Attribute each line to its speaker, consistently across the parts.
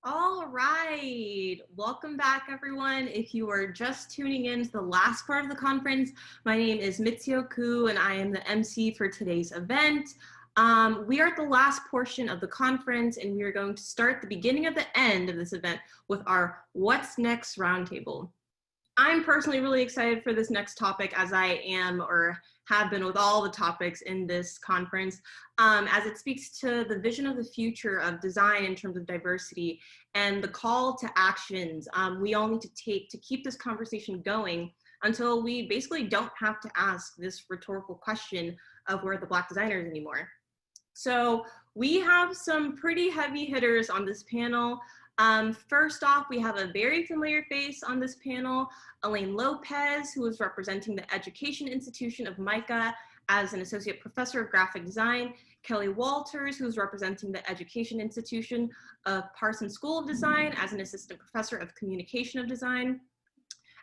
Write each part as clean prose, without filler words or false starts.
Speaker 1: All right, welcome back everyone. If you are just tuning in to the last part of the conference, my name is Mitsuyo Ku and I am the MC for today's event. We are at the last portion of the conference and we are going to start the beginning of the end of this event with our What's Next Roundtable. I'm personally really excited for this next topic as I am or have been with all the topics in this conference, as it speaks to the vision of the future of design in terms of diversity and the call to actions we all need to take to keep this conversation going until we basically don't have to ask this rhetorical question of where are the Black designers anymore. So we have some pretty heavy hitters on this panel. First off, we have a very familiar face on this panel, Elaine Lopez, who is representing the Education Institution of MICA as an associate professor of graphic design, Kelly Walters, who's representing the Education Institution of Parsons School of Design as an assistant professor of communication of design,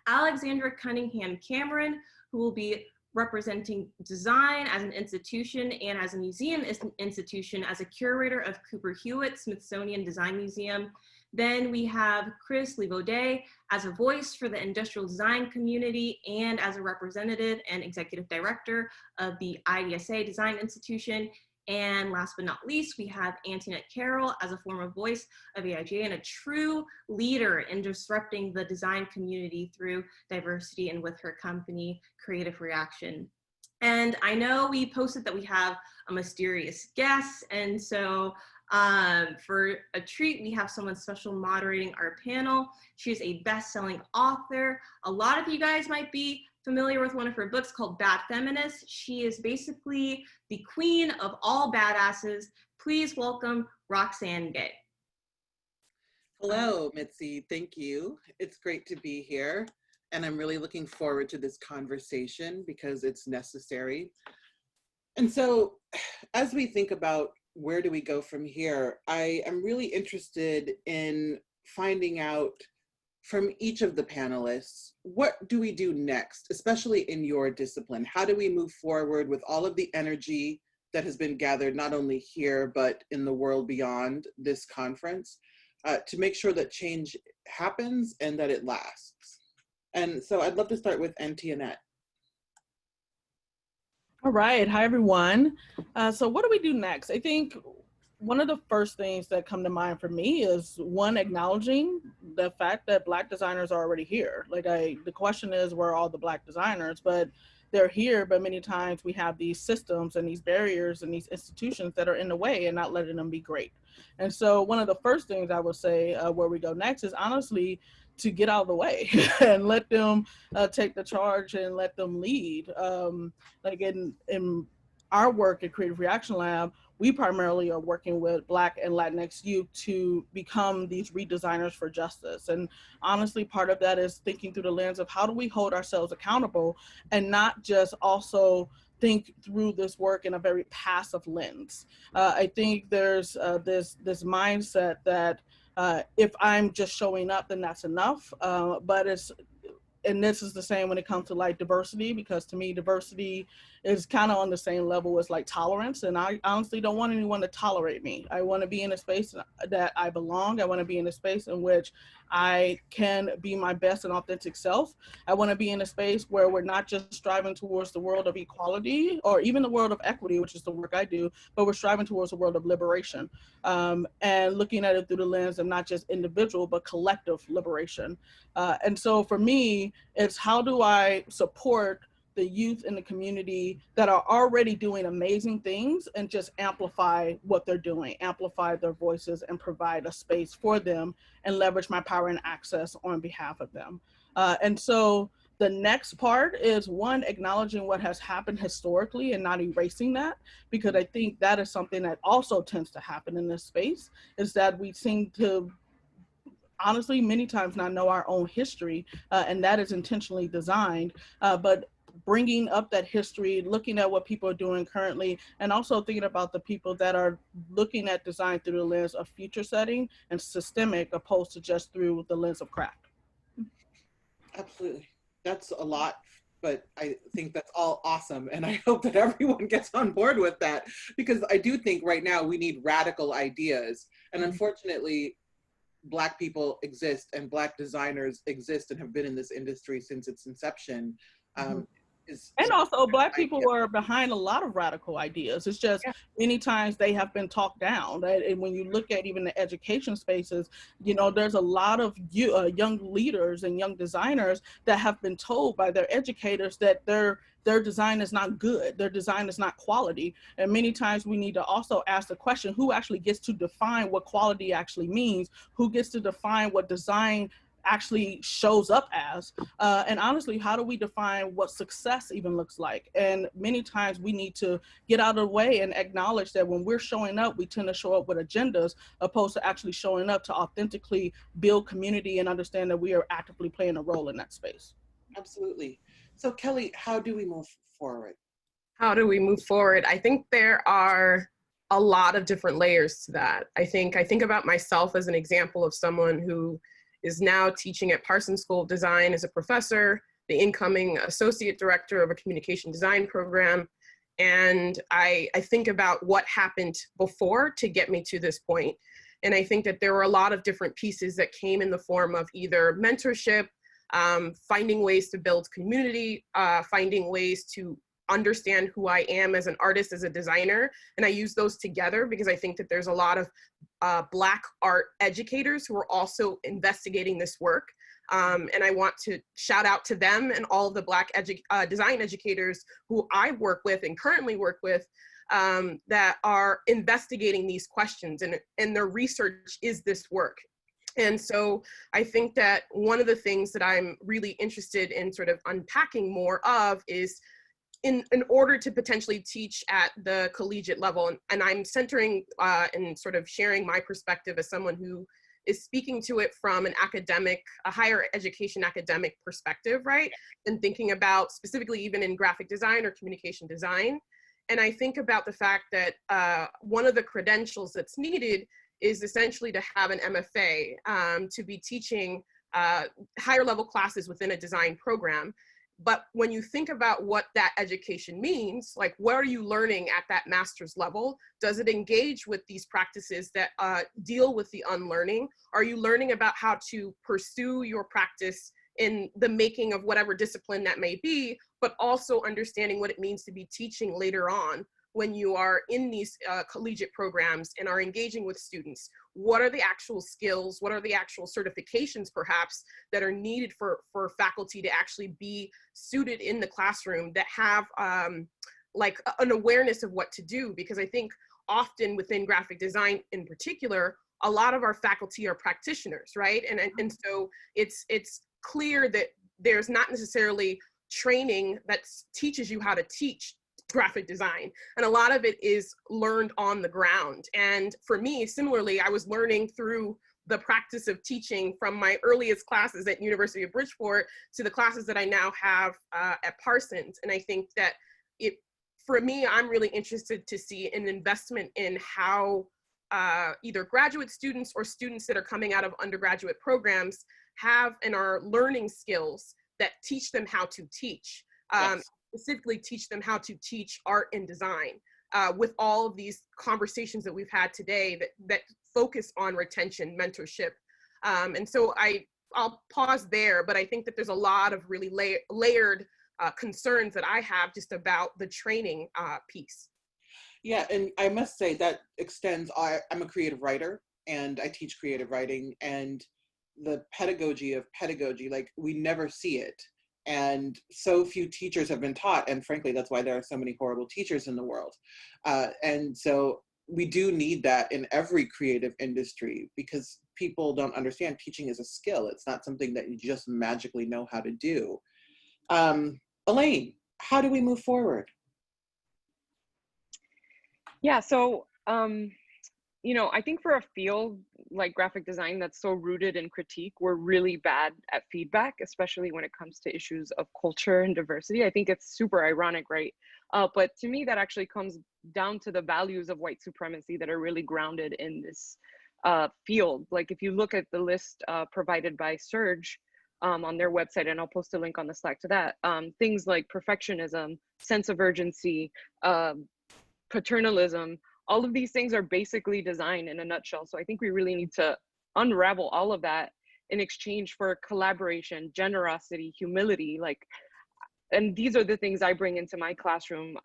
Speaker 1: Alexandra Cunningham Cameron, who will be representing design as an institution and as a museum institution as a curator of Cooper Hewitt Smithsonian Design Museum. Then we have Chris Livaudet as a voice for the industrial design community and as a representative and executive director of the IDSA Design Institution. And last but not least, we have Antoinette Carroll as a former voice of AIGA and a true leader in disrupting the design community through diversity and with her company, Creative Reaction. And I know we posted that we have a mysterious guest, and so for a treat, we have someone special moderating our panel. She is a best-selling author. A lot of you guys might be familiar with one of her books called Bad Feminist. She is basically the queen of all badasses. Please welcome Roxane Gay.
Speaker 2: Hello, Mitzi. Thank you. It's great to be here. And I'm really looking forward to this conversation because it's necessary. And so as we think about where do we go from here, I am really interested in finding out from each of the panelists, what do we do next, especially in your discipline? How do we move forward with all of the energy that has been gathered, not only here, but in the world beyond this conference, to make sure that change happens and that it lasts? And so I'd love to start with Antoinette.
Speaker 3: All right, hi everyone. So what do we do next? I think one of the first things that come to mind for me is one, acknowledging the fact that Black designers are already here. The question is, where are all the Black designers? But they're here, but many times we have these systems and these barriers and these institutions that are in the way and not letting them be great. And so one of the first things I would say where we go next is honestly to get out of the way and let them take the charge and let them lead. Like in our work at Creative Reaction Lab, we primarily are working with Black and Latinx youth to become these redesigners for justice. And honestly, part of that is thinking through the lens of how do we hold ourselves accountable and not just also think through this work in a very passive lens. I think there's this mindset that if I'm just showing up, then that's enough. And this is the same when it comes to like diversity, because to me, diversity is kind of on the same level as like tolerance. And I honestly don't want anyone to tolerate me. I want to be in a space that I belong. I want to be in a space in which I can be my best and authentic self. I want to be in a space where we're not just striving towards the world of equality or even the world of equity, which is the work I do, but we're striving towards the world of liberation and looking at it through the lens of not just individual, but collective liberation. And so for me, it's how do I support the youth in the community that are already doing amazing things and just amplify what they're doing, amplify their voices and provide a space for them and leverage my power and access on behalf of them. And so the next part is one, acknowledging what has happened historically and not erasing that, because I think that is something that also tends to happen in this space, is that we seem to honestly many times not know our own history, and that is intentionally designed, but bringing up that history, looking at what people are doing currently, and also thinking about the people that are looking at design through the lens of future setting and systemic opposed to just through the lens of craft.
Speaker 2: Absolutely. That's a lot, but I think that's all awesome. And I hope that everyone gets on board with that, because I do think right now we need radical ideas. And unfortunately, Black people exist and Black designers exist and have been in this industry since its inception.
Speaker 3: And also Black people
Speaker 2: idea.
Speaker 3: are behind a lot of radical ideas. It's just many times they have been talked down. Right? And when you look at even the education spaces, you know, there's a lot of young leaders and young designers that have been told by their educators that their design is not good, their design is not quality. And many times we need to also ask the question, who actually gets to define what quality actually means? Who gets to define what design actually shows up as? And honestly, how do we define what success even looks like? And many times we need to get out of the way and acknowledge that when we're showing up, we tend to show up with agendas opposed to actually showing up to authentically build community and understand that we are actively playing a role in that space.
Speaker 2: Absolutely. So Kelly, how do we move forward?
Speaker 4: How do we move forward? I think there are a lot of different layers to that. I think about myself as an example of someone who is now teaching at Parsons School of Design as a professor, the incoming associate director of a communication design program. And I think about what happened before to get me to this point. And I think that there were a lot of different pieces that came in the form of either mentorship, finding ways to build community, finding ways to understand who I am as an artist, as a designer. And I use those together because I think that there's a lot of Black art educators who are also investigating this work. And I want to shout out to them and all of the Black design educators who I work with and currently work with that are investigating these questions, and their research is this work. And so I think that one of the things that I'm really interested in sort of unpacking more of is in order to potentially teach at the collegiate level, and I'm centering and sort of sharing my perspective as someone who is speaking to it from an academic, a higher education academic perspective, right? And thinking about specifically even in graphic design or communication design. And I think about the fact that one of the credentials that's needed is essentially to have an MFA, to be teaching higher level classes within a design program. But when you think about what that education means, like what are you learning at that master's level? Does it engage with these practices that deal with the unlearning? Are you learning about how to pursue your practice in the making of whatever discipline that may be, but also understanding what it means to be teaching later on when you are in these collegiate programs and are engaging with students? What are the actual skills? What are the actual certifications perhaps that are needed for faculty to actually be suited in the classroom that have like an awareness of what to do? Because I think often within graphic design in particular, a lot of our faculty are practitioners, right? And so it's clear that there's not necessarily training that teaches you how to teach graphic design. And a lot of it is learned on the ground. And for me, similarly, I was learning through the practice of teaching from my earliest classes at University of Bridgeport to the classes that I now have at Parsons. And I think that for me, I'm really interested to see an investment in how either graduate students or students that are coming out of undergraduate programs have and are learning skills that teach them how to teach.
Speaker 2: Yes.
Speaker 4: Specifically teach them how to teach art and design with all of these conversations that we've had today that focus on retention, mentorship. And so I'll pause there, but I think that there's a lot of really layered concerns that I have just about the training piece.
Speaker 2: Yeah, and I must say that extends, I'm a creative writer and I teach creative writing, and the pedagogy of pedagogy, like we never see it. And so few teachers have been taught, and frankly, that's why there are so many horrible teachers in the world. And so we do need that in every creative industry, because people don't understand teaching is a skill. It's not something that you just magically know how to do. Elaine, how do we move forward?
Speaker 5: Yeah, so, you know, I think for a field like graphic design that's so rooted in critique, we're really bad at feedback, especially when it comes to issues of culture and diversity. I think it's super ironic, right? But to me, that actually comes down to the values of white supremacy that are really grounded in this field. Like if you look at the list provided by Surge on their website, and I'll post a link on the Slack to that, things like perfectionism, sense of urgency, paternalism, all of these things are basically design in a nutshell. So I think we really need to unravel all of that in exchange for collaboration, generosity, humility, like, and these are the things I bring into my classroom.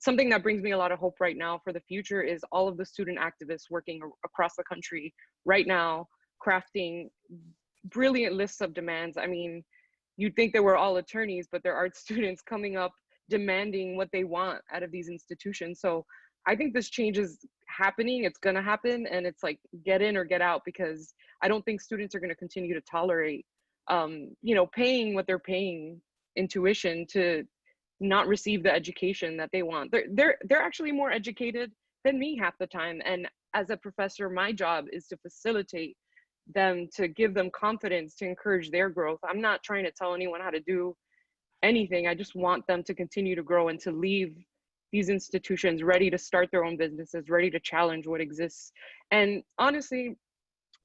Speaker 5: Something that brings me a lot of hope right now for the future is all of the student activists working across the country right now, crafting brilliant lists of demands. I mean, you'd think they were all attorneys, but there are students coming up demanding what they want out of these institutions. So I think this change is happening, it's gonna happen, and it's like, get in or get out, because I don't think students are gonna continue to tolerate, you know, paying what they're paying in tuition to not receive the education that they want. They're actually more educated than me half the time. And as a professor, my job is to facilitate them, to give them confidence, to encourage their growth. I'm not trying to tell anyone how to do anything. I just want them to continue to grow and to leave these institutions ready to start their own businesses, ready to challenge what exists. And honestly,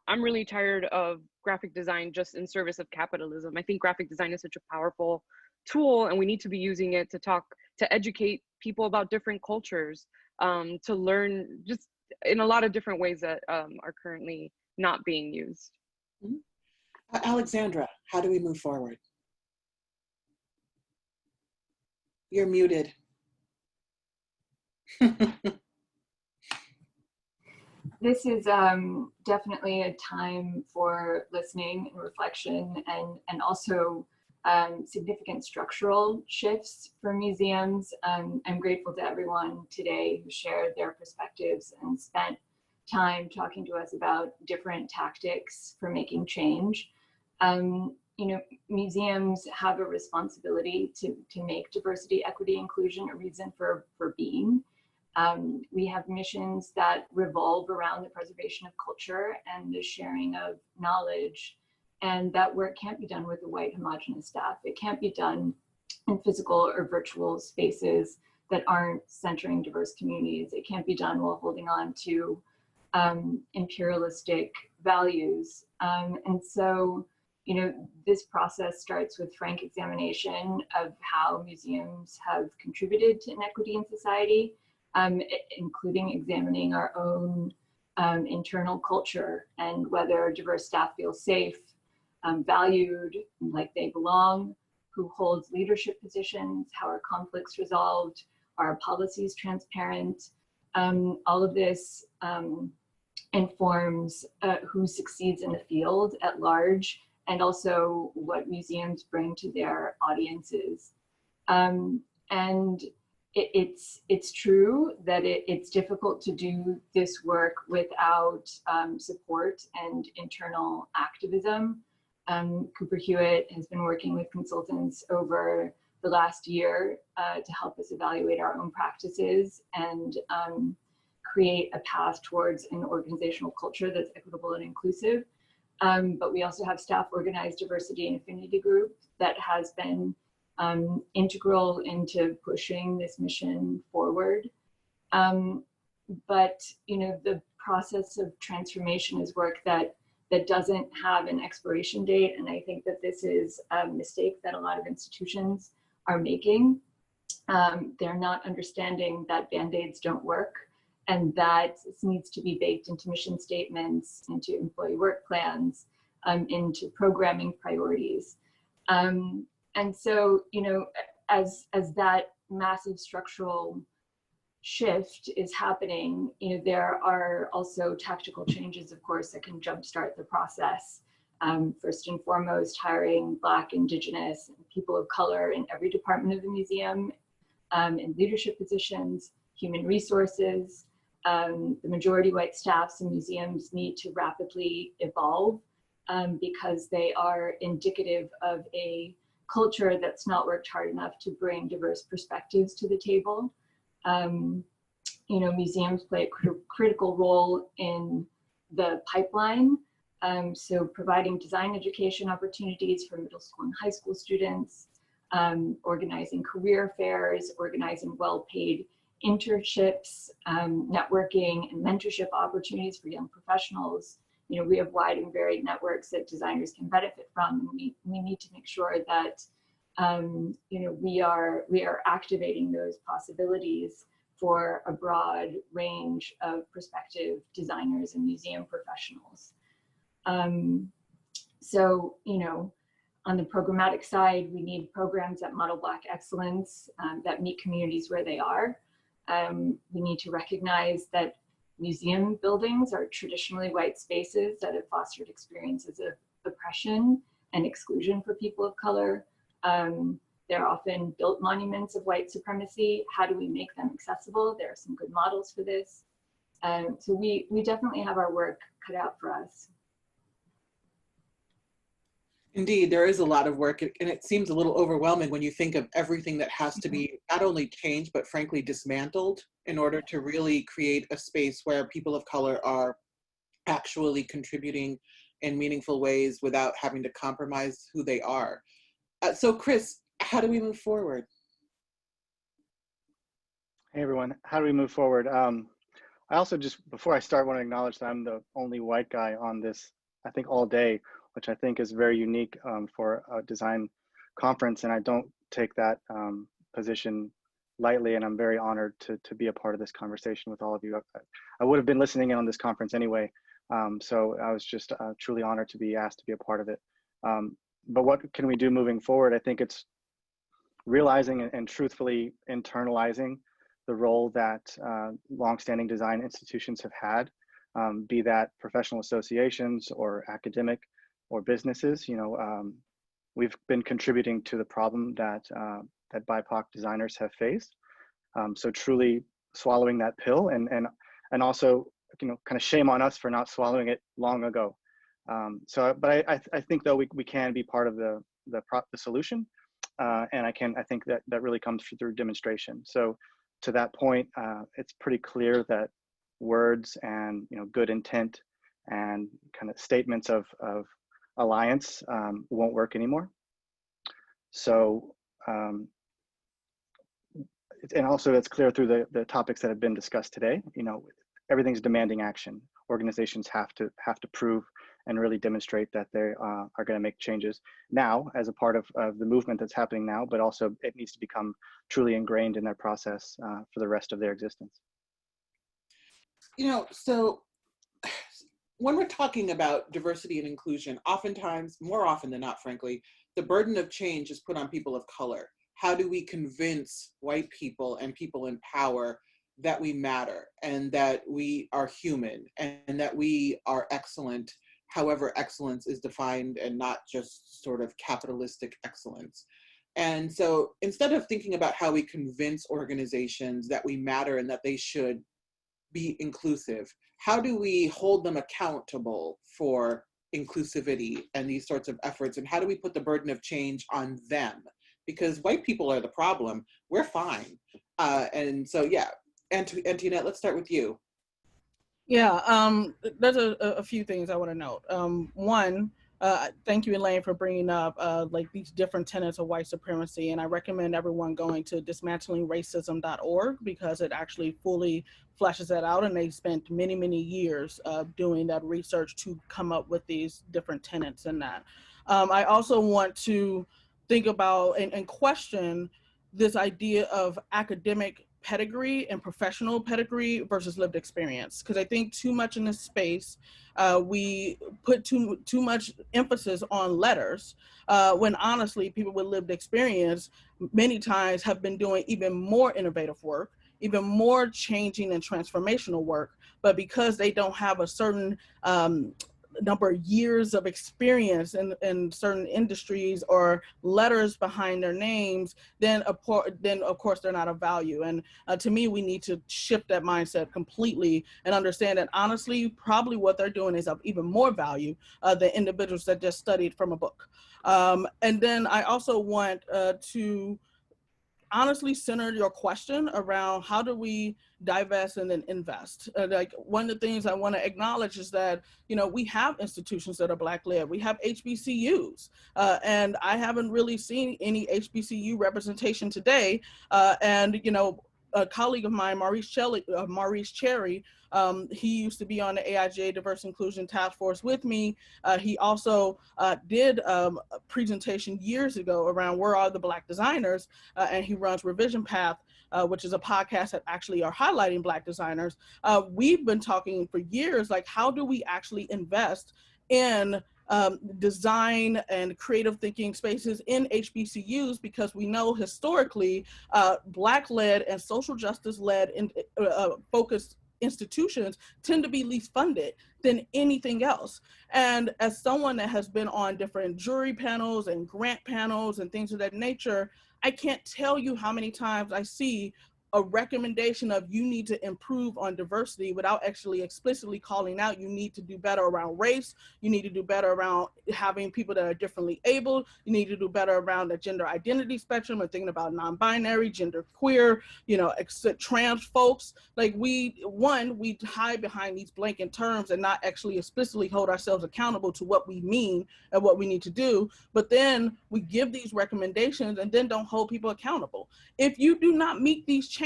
Speaker 5: I'm really tired of graphic design just in service of capitalism. I think graphic design is such a powerful tool, and we need to be using it to talk, to educate people about different cultures, to learn just in a lot of different ways that are currently not being used.
Speaker 2: Alexandra, how do we move forward? You're muted.
Speaker 6: This is definitely a time for listening and reflection, and also significant structural shifts for museums. I'm grateful to everyone today who shared their perspectives and spent time talking to us about different tactics for making change. You know, museums have a responsibility to make diversity, equity, inclusion a reason for being. We have missions that revolve around the preservation of culture and the sharing of knowledge, and that work can't be done with a white homogenous staff. It can't be done in physical or virtual spaces that aren't centering diverse communities. It can't be done while holding on to imperialistic values. And so, you know, this process starts with frank examination of how museums have contributed to inequity in society, including examining our own internal culture and whether diverse staff feel safe, valued, like they belong, who holds leadership positions, how are conflicts resolved, are policies transparent. All of this informs who succeeds in the field at large, and also what museums bring to their audiences. And it's true that it's difficult to do this work without support and internal activism. Cooper Hewitt has been working with consultants over the last year to help us evaluate our own practices and create a path towards an organizational culture that's equitable and inclusive. But we also have staff organized diversity and affinity group that has been integral into pushing this mission forward. But you know, the process of transformation is work that doesn't have an expiration date, and I think that this is a mistake that a lot of institutions are making. They're not understanding that Band-Aids don't work, and that this needs to be baked into mission statements, into employee work plans, into programming priorities. And so, you know, as that massive structural shift is happening, you know, there are also tactical changes, of course, that can jumpstart the process. First and foremost, hiring Black, Indigenous, and people of color in every department of the museum, in leadership positions, human resources. The majority white staffs in museums need to rapidly evolve because they are indicative of a culture that's not worked hard enough to bring diverse perspectives to the table. You know, museums play a critical role in the pipeline. So providing design education opportunities for middle school and high school students, organizing career fairs, organizing well-paid internships, networking and mentorship opportunities for young professionals. You know, we have wide and varied networks that designers can benefit from. We need to make sure that you know, we are activating those possibilities for a broad range of prospective designers and museum professionals. So, on the programmatic side, we need programs that model Black excellence, that meet communities where they are. We need to recognize that museum buildings are traditionally white spaces that have fostered experiences of oppression and exclusion for people of color. They're often built monuments of white supremacy. How do we make them accessible? There are some good models for this. So we definitely have our work cut out for us.
Speaker 2: Indeed, there is a lot of work, and it seems a little overwhelming when you think of everything that has to be not only changed, but frankly dismantled in order to really create a space where people of color are actually contributing in meaningful ways without having to compromise who they are. So Chris, how do we move forward?
Speaker 7: Hey everyone, how do we move forward? I also just, before I start, want to acknowledge that I'm the only white guy on this, I think all day, which I think is very unique for a design conference. And I don't take that position lightly, and I'm very honored to be a part of this conversation with all of you. I would have been listening in on this conference anyway, so I was just truly honored to be asked to be a part of it. But what can we do moving forward? I think it's realizing and truthfully internalizing the role that longstanding design institutions have had, be that professional associations or academic or businesses. We've been contributing to the problem that that BIPOC designers have faced. So truly swallowing that pill, and also kind of shame on us for not swallowing it long ago. But I think though we can be part of the solution, and I think that really comes through demonstration. So to that point, it's pretty clear that words and good intent and kind of statements of alliance won't work anymore. So and also it's clear through the topics that have been discussed today. Everything's demanding action. Organizations have to prove and really demonstrate that they are going to make changes now as a part of the movement that's happening now, but also it needs to become truly ingrained in their process for the rest of their existence.
Speaker 2: So when we're talking about diversity and inclusion, oftentimes, more often than not, frankly, the burden of change is put on people of color. How do we convince white people and people in power that we matter and that we are human and that we are excellent, however excellence is defined, and not just sort of capitalistic excellence? And so instead of thinking about how we convince organizations that we matter and that they should be inclusive, how do we hold them accountable for inclusivity and these sorts of efforts? And how do we put the burden of change on them? Because white people are the problem, we're fine. And so, yeah, Antoinette, let's start with you.
Speaker 3: Yeah, there's a few things I want to note. One, thank you, Elaine, for bringing up like these different tenets of white supremacy. And I recommend everyone going to dismantlingracism.org because it actually fully fleshes that out. And they spent many, many years doing that research to come up with these different tenets in that. I also want to think about and question this idea of academic pedigree and professional pedigree versus lived experience, because I think too much in this space we put too much emphasis on letters when honestly people with lived experience many times have been doing even more innovative work, even more changing and transformational work, but because they don't have a certain number of years of experience in certain industries or letters behind their names, then of course they're not of value. And to me, we need to shift that mindset completely and understand that honestly, probably what they're doing is of even more value than individuals that just studied from a book. And then I also want to honestly center your question around how do we divest and then invest. Like one of the things I want to acknowledge is that, we have institutions that are Black led. We have HBCUs, and I haven't really seen any HBCU representation today. And a colleague of mine, Maurice Cherry, he used to be on the AIGA Diverse Inclusion Task Force with me. He also did a presentation years ago around where are the Black designers, and he runs Revision Path, which is a podcast that actually are highlighting Black designers. We've been talking for years, like how do we actually invest in design and creative thinking spaces in HBCUs, because we know historically Black-led and social justice-led focused institutions tend to be least funded than anything else. And as someone that has been on different jury panels and grant panels and things of that nature, I can't tell you how many times I see a recommendation of you need to improve on diversity without actually explicitly calling out you need to do better around race, you need to do better around having people that are differently abled, you need to do better around the gender identity spectrum and thinking about non-binary, gender queer, you know, trans folks. Like we hide behind these blanket terms and not actually explicitly hold ourselves accountable to what we mean and what we need to do. But then we give these recommendations and then don't hold people accountable. If you do not meet these changes,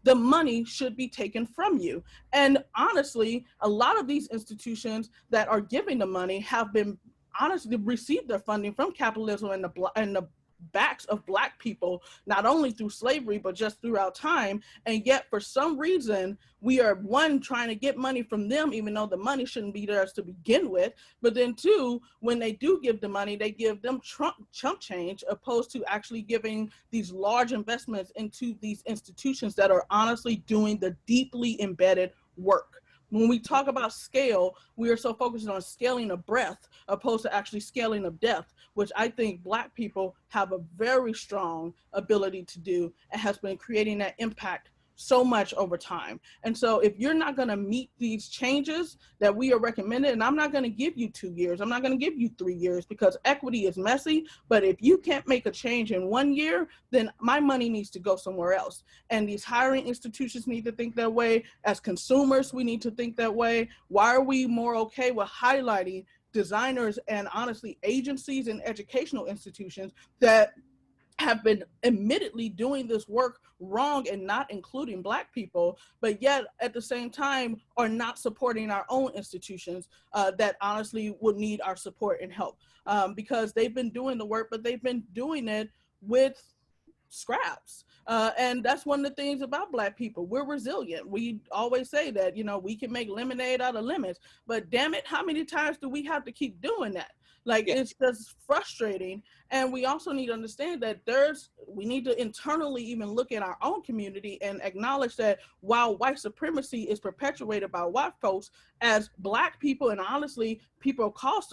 Speaker 3: the money should be taken from you. And honestly, a lot of these institutions that are giving the money have been honestly received their funding from capitalism and the backs of Black people, not only through slavery, but just throughout time. And yet for some reason, we are one, trying to get money from them, even though the money shouldn't be theirs to begin with. But then two, when they do give the money, they give them chump change, opposed to actually giving these large investments into these institutions that are honestly doing the deeply embedded work. When we talk about scale, we are so focused on scaling of breadth opposed to actually scaling of depth, which I think Black people have a very strong ability to do and has been creating that impact so much over time. And so if you're not going to meet these changes that we are recommended, and I'm not going to give you 2 years, I'm not going to give you 3 years, because equity is messy. But if you can't make a change in 1 year, then my money needs to go somewhere else. And these hiring institutions need to think that way. As consumers, we need to think that way. Why are we more okay with highlighting designers and honestly agencies and educational institutions that have been admittedly doing this work wrong and not including Black people, but yet at the same time are not supporting our own institutions that honestly would need our support and help, because they've been doing the work, but they've been doing it with scraps. And that's one of the things about Black people. We're resilient. We always say that, you know, we can make lemonade out of lemons, but damn it, how many times do we have to keep doing that? Like, it's just frustrating. And we also need to understand that we need to internally even look at our own community and acknowledge that while white supremacy is perpetuated by white folks, as Black people and honestly people across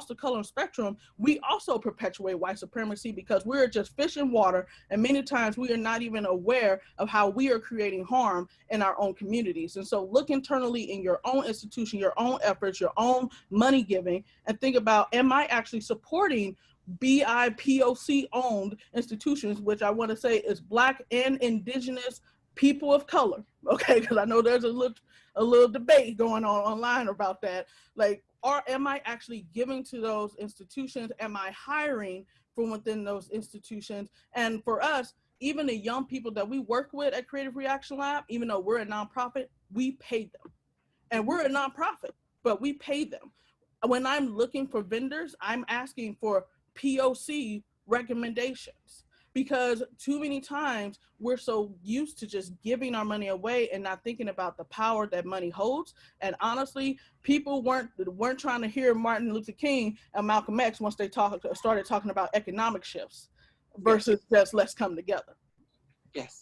Speaker 3: the color spectrum, we also perpetuate white supremacy because we're just fish in water, and many times we are not even aware of how we are creating harm in our own communities. And so look internally in your own institution, your own efforts, your own money giving, and think about, am I actually supporting BIPOC owned institutions, which I want to say is Black and Indigenous people of color, okay? Because I know there's a little debate going on online about that. Like, am I actually giving to those institutions? Am I hiring from within those institutions? And for us, even the young people that we work with at Creative Reaction Lab, even though we're a nonprofit, we pay them. And we're a nonprofit, but we pay them. When I'm looking for vendors, I'm asking for POC recommendations, because too many times we're so used to just giving our money away and not thinking about the power that money holds. And honestly, people weren't trying to hear Martin Luther King and Malcolm X once they started talking about economic shifts versus just let's come together.
Speaker 2: Yes.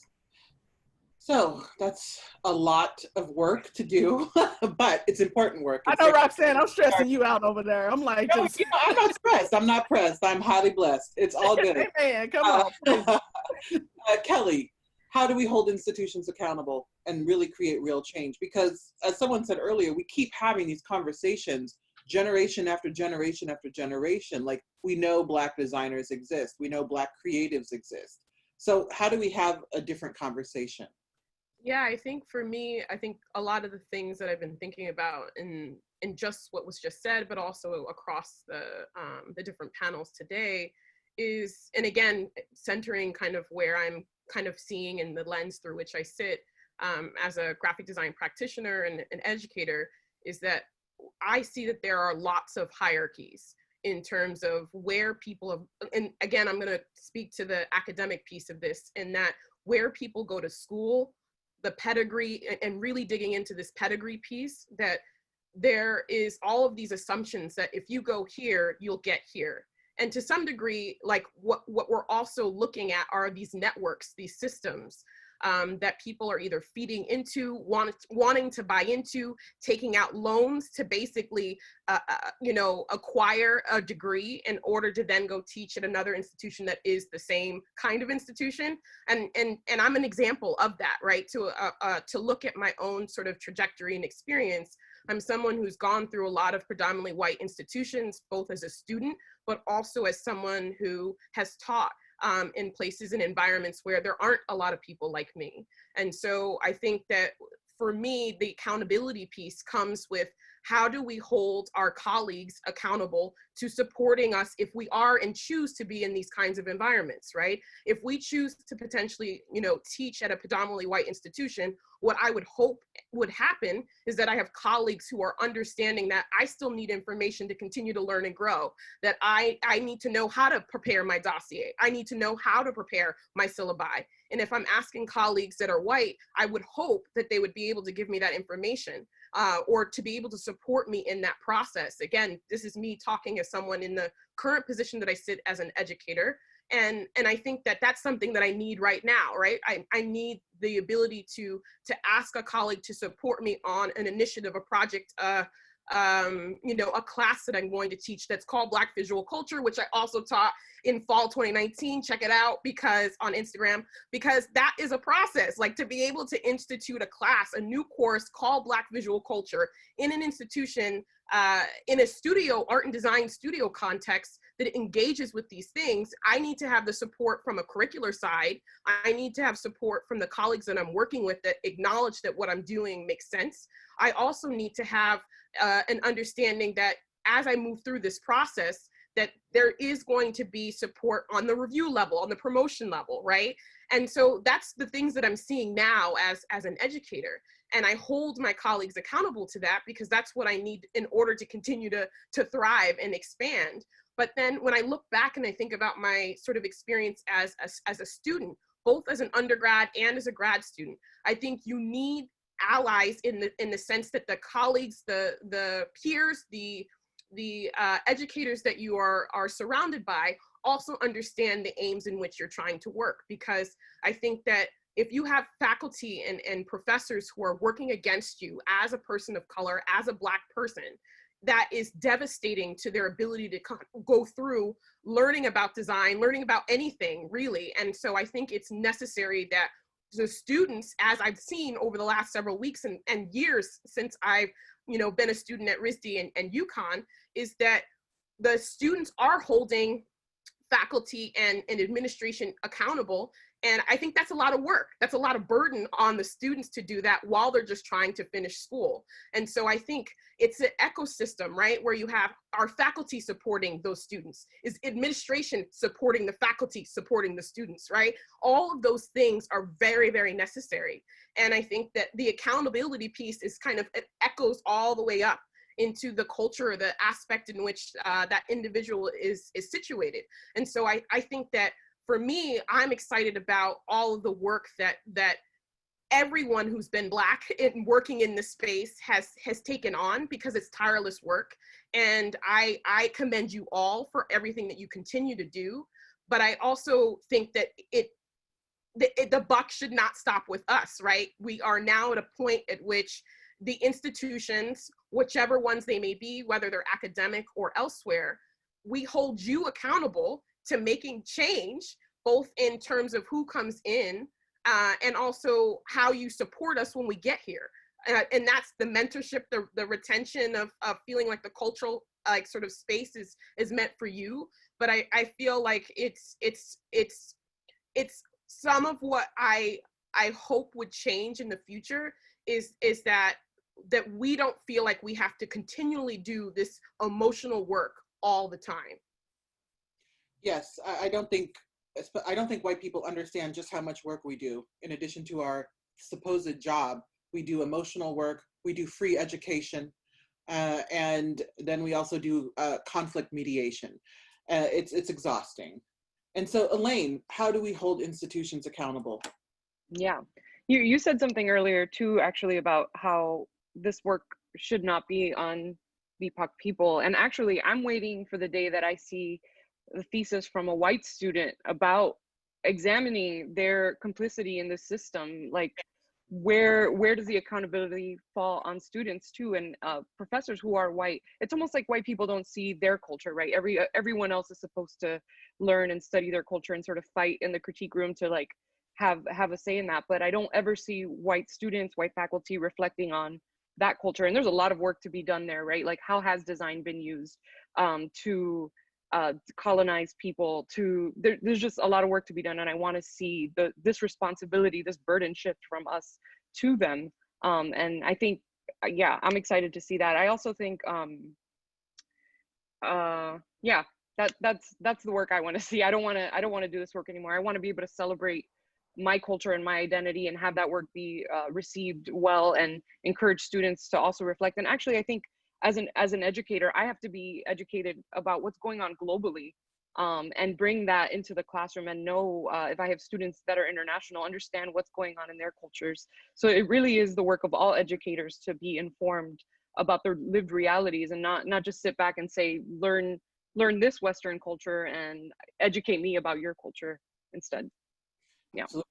Speaker 2: So that's a lot of work to do, but it's important work.
Speaker 3: I know, Roxanne, I'm stressing you out over there. I'm like,
Speaker 2: no, you know, I'm not stressed. I'm not pressed. I'm highly blessed. It's all good.
Speaker 3: Man, come on.
Speaker 2: Kelly, how do we hold institutions accountable and really create real change? Because as someone said earlier, we keep having these conversations generation after generation after generation. Like, we know Black designers exist. We know Black creatives exist. So how do we have a different conversation?
Speaker 4: Yeah, I think for me, I think a lot of the things that I've been thinking about in just what was just said, but also across the different panels today is, and again, centering kind of where I'm kind of seeing in the lens through which I sit as a graphic design practitioner and an educator, is that I see that there are lots of hierarchies in terms of where people have, and again, I'm going to speak to the academic piece of this, in that where people go to school, the pedigree, and really digging into this pedigree piece, that there is all of these assumptions that if you go here, you'll get here. And to some degree, like what we're also looking at are these networks, these systems that people are either feeding into, wanting to buy into, taking out loans to basically, acquire a degree in order to then go teach at another institution that is the same kind of institution. And I'm an example of that, right? To look at my own sort of trajectory and experience, I'm someone who's gone through a lot of predominantly white institutions, both as a student, but also as someone who has taught in places and environments where there aren't a lot of people like me. And so I think that for me, the accountability piece comes with how do we hold our colleagues accountable to supporting us if we are and choose to be in these kinds of environments, right? If we choose to potentially, teach at a predominantly white institution, what I would hope would happen is that I have colleagues who are understanding that I still need information to continue to learn and grow, that I need to know how to prepare my dossier. I need to know how to prepare my syllabi. And if I'm asking colleagues that are white, I would hope that they would be able to give me that information or to be able to support me in that process. Again, this is me talking as someone in the current position that I sit as an educator. And I think that that's something that I need right now, right? I need the ability to ask a colleague to support me on an initiative, a project, a class that I'm going to teach that's called Black Visual Culture, which I also taught in fall 2019. Check it out on Instagram, because that is a process, like to be able to institute a class, a new course called Black Visual Culture in an institution, in a studio, art and design studio context that engages with these things. I need to have the support from a curricular side. I need to have support from the colleagues that I'm working with that acknowledge that what I'm doing makes sense. I also need to have an understanding that as I move through this process, that there is going to be support on the review level, on the promotion level, right? And so that's the things that I'm seeing now as an educator. And I hold my colleagues accountable to that because that's what I need in order to continue to thrive and expand. But then when I look back and I think about my sort of experience as a student, both as an undergrad and as a grad student, I think you need allies in the sense that the colleagues, the peers, the educators that you are surrounded by also understand the aims in which you're trying to work. Because I think that if you have faculty and professors who are working against you as a person of color, as a Black person, that is devastating to their ability to go through learning about design, learning about anything really. And so I think it's necessary that the students, as I've seen over the last several weeks and years since I've been a student at RISD and UConn, is that the students are holding faculty and administration accountable. And I think that's a lot of work. That's a lot of burden on the students to do that while they're just trying to finish school. And so I think it's an ecosystem, right? Where you have our faculty supporting those students, is administration supporting the faculty, supporting the students, right? All of those things are very, very necessary. And I think that the accountability piece is it echoes all the way up into the culture, the aspect in which that individual is situated. And so I think that for me, I'm excited about all of the work that everyone who's been Black in working in this space has taken on, because it's tireless work. And I commend you all for everything that you continue to do. But I also think that the buck should not stop with us, right? We are now at a point at which the institutions, whichever ones they may be, whether they're academic or elsewhere, we hold you accountable to making change, both in terms of who comes in and also how you support us when we get here. And that's the mentorship, the retention of feeling like the cultural sort of space is meant for you. But I feel like it's some of what I hope would change in the future is that we don't feel like we have to continually do this emotional work all the time.
Speaker 2: Yes, I don't think white people understand just how much work we do. In addition to our supposed job, we do emotional work, we do free education, and then we also do conflict mediation. It's exhausting. And so, Elaine, how do we hold institutions accountable?
Speaker 5: Yeah, you said something earlier too, actually, about how this work should not be on BIPOC people. And actually, I'm waiting for the day that I see the thesis from a white student about examining their complicity in the system. Like, where does the accountability fall on students too, and professors who are white? It's almost like white people don't see their culture, right? Everyone else is supposed to learn and study their culture and sort of fight in the critique room to like have a say in that. But I don't ever see white students, white faculty reflecting on that culture. And there's a lot of work to be done there, right? Like, how has design been used to colonize people? There's just a lot of work to be done, and I want to see this responsibility, this burden shift from us to them. And I think, yeah, I'm excited to see that. I also think, yeah, that's the work I want to see. I don't want to do this work anymore. I want to be able to celebrate my culture and my identity and have that work be received well, and encourage students to also reflect. And actually, I think as an educator, I have to be educated about what's going on globally, and bring that into the classroom, and know if I have students that are international, understand what's going on in their cultures. So it really is the work of all educators to be informed about their lived realities, and not just sit back and say, learn this Western culture and educate me about your culture instead. Yeah.
Speaker 2: So,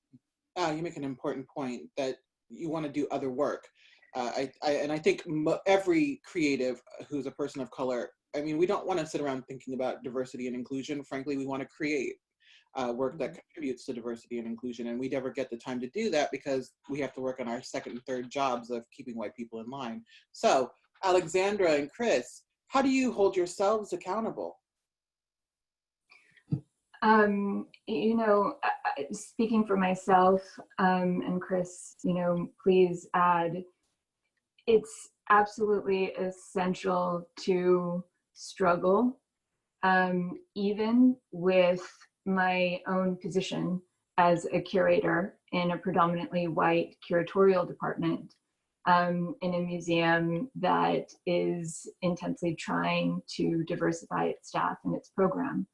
Speaker 2: you make an important point that you want to do other work. And I think every creative who's a person of color, I mean, we don't want to sit around thinking about diversity and inclusion. Frankly, we want to create work that contributes to diversity and inclusion. And we never get the time to do that because we have to work on our second and third jobs of keeping white people in line. So, Alexandra and Chris, how do you hold yourselves accountable?
Speaker 6: You know, speaking for myself, and Chris, you know, please add, it's absolutely essential to struggle, even with my own position as a curator in a predominantly white curatorial department, in a museum that is intensely trying to diversify its staff and its program.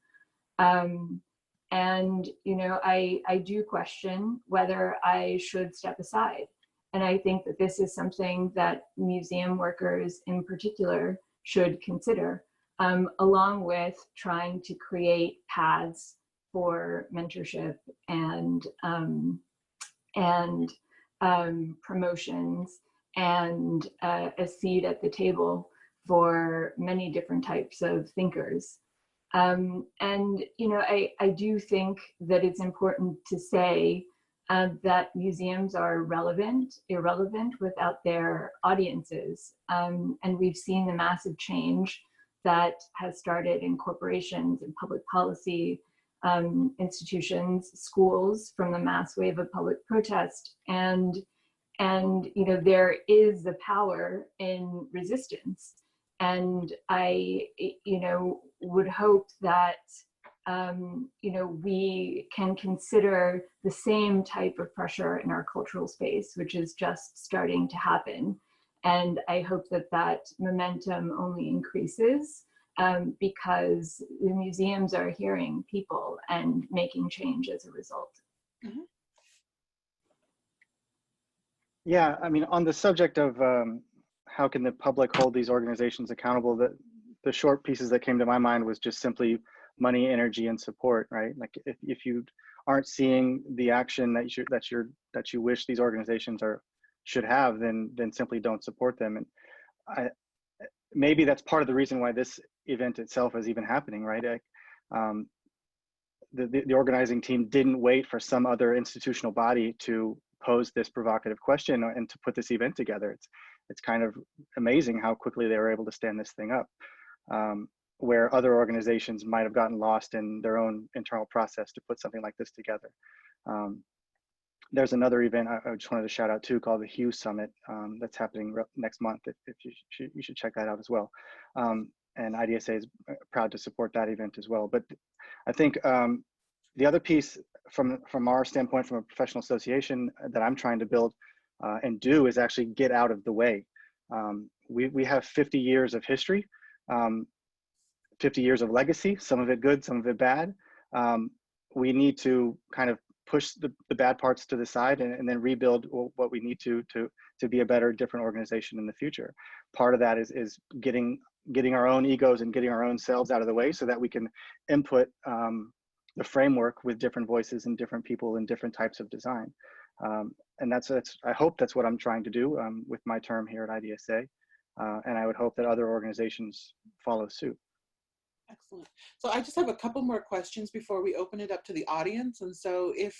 Speaker 6: And, you know, I do question whether I should step aside. And I think that this is something that museum workers in particular should consider, along with trying to create paths for mentorship and promotions, and a seat at the table for many different types of thinkers. And, you know, I do think that it's important to say that museums are irrelevant without their audiences. And we've seen the massive change that has started in corporations and public policy institutions, schools, from the mass wave of public protest. And you know, there is the power in resistance. And I, you know, would hope that, you know, we can consider the same type of pressure in our cultural space, which is just starting to happen. And I hope that that momentum only increases, because the museums are hearing people and making change as a result.
Speaker 2: Mm-hmm.
Speaker 7: Yeah, I mean, on the subject of how can the public hold these organizations accountable, the short pieces that came to my mind was just simply money, energy, and support, right? Like if you aren't seeing the action that you wish these organizations should have, then simply don't support them. And maybe that's part of the reason why this event itself is even happening, right? The organizing team didn't wait for some other institutional body to pose this provocative question and to put this event together. It's kind of amazing how quickly they were able to stand this thing up, where other organizations might have gotten lost in their own internal process to put something like this together. There's another event I just wanted to shout out too, called the Hue Summit, that's happening next month. If you should check that out as well. And IDSA is proud to support that event as well. But I think the other piece from our standpoint, from a professional association that I'm trying to build and do, is actually get out of the way. We have 50 years of history, 50 years of legacy, some of it good, some of it bad. We need to kind of push the bad parts to the side and then rebuild what we need to be a better, different organization in the future. Part of that is getting our own egos and getting our own selves out of the way so that we can input the framework with different voices and different people and different types of design. And that's I hope that's what I'm trying to do with my term here at IDSA. And I would hope that other organizations follow suit.
Speaker 2: Excellent. So I just have a couple more questions before we open it up to the audience. And so if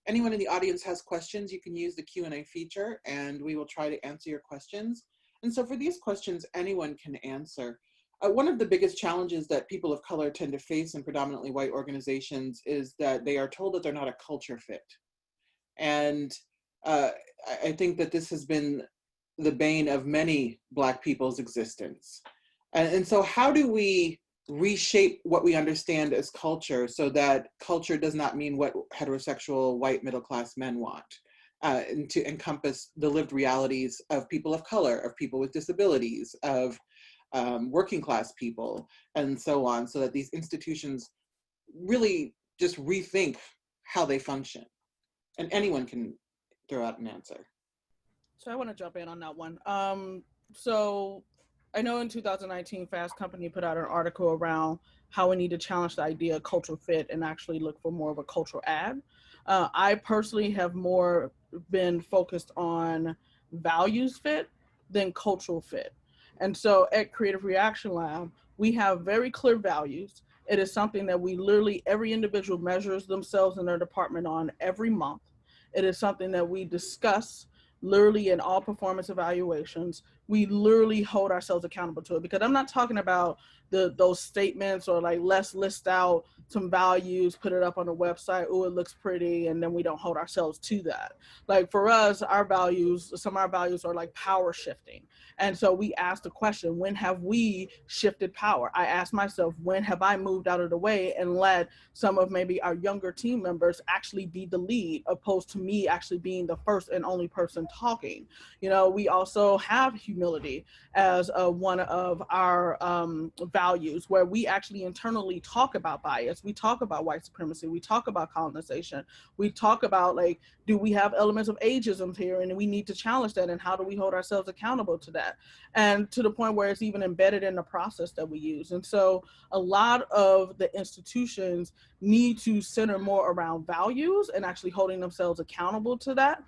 Speaker 2: anyone in the audience has questions, you can use the Q&A feature and we will try to answer your questions. And so for these questions, anyone can answer. One of the biggest challenges that people of color tend to face in predominantly white organizations is that they are told that they're not a culture fit. And I think that this has been the bane of many Black people's existence. And so how do we reshape what we understand as culture so that culture does not mean what heterosexual white middle-class men want, and to encompass the lived realities of people of color, of people with disabilities, of working class people, and so on, so that these institutions really just rethink how they function? And anyone can throw out an answer.
Speaker 3: So I want to jump in on that one. So I know in 2019, Fast Company put out an article around how we need to challenge the idea of cultural fit and actually look for more of a cultural ad. I personally have more been focused on values fit than cultural fit. And so at Creative Reaction Lab, we have very clear values. It is something that we literally, every individual measures themselves in their department on every month. It is something that we discuss literally in all performance evaluations. We literally hold ourselves accountable to it, because I'm not talking about those statements or like, let's list out some values, put it up on the website, oh, it looks pretty, and then we don't hold ourselves to that. Like for us, our values, some of our values are like power shifting. And so we asked the question, when have we shifted power? I asked myself, when have I moved out of the way and let some of maybe our younger team members actually be the lead, opposed to me actually being the first and only person talking? You know, we also have humility as one of our values, where we actually internally talk about bias. We talk about white supremacy. We talk about colonization. We talk about, like, do we have elements of ageism here, and we need to challenge that, and how do we hold ourselves accountable to that? And to the point where it's even embedded in the process that we use. And so a lot of the institutions need to center more around values and actually holding themselves accountable to that,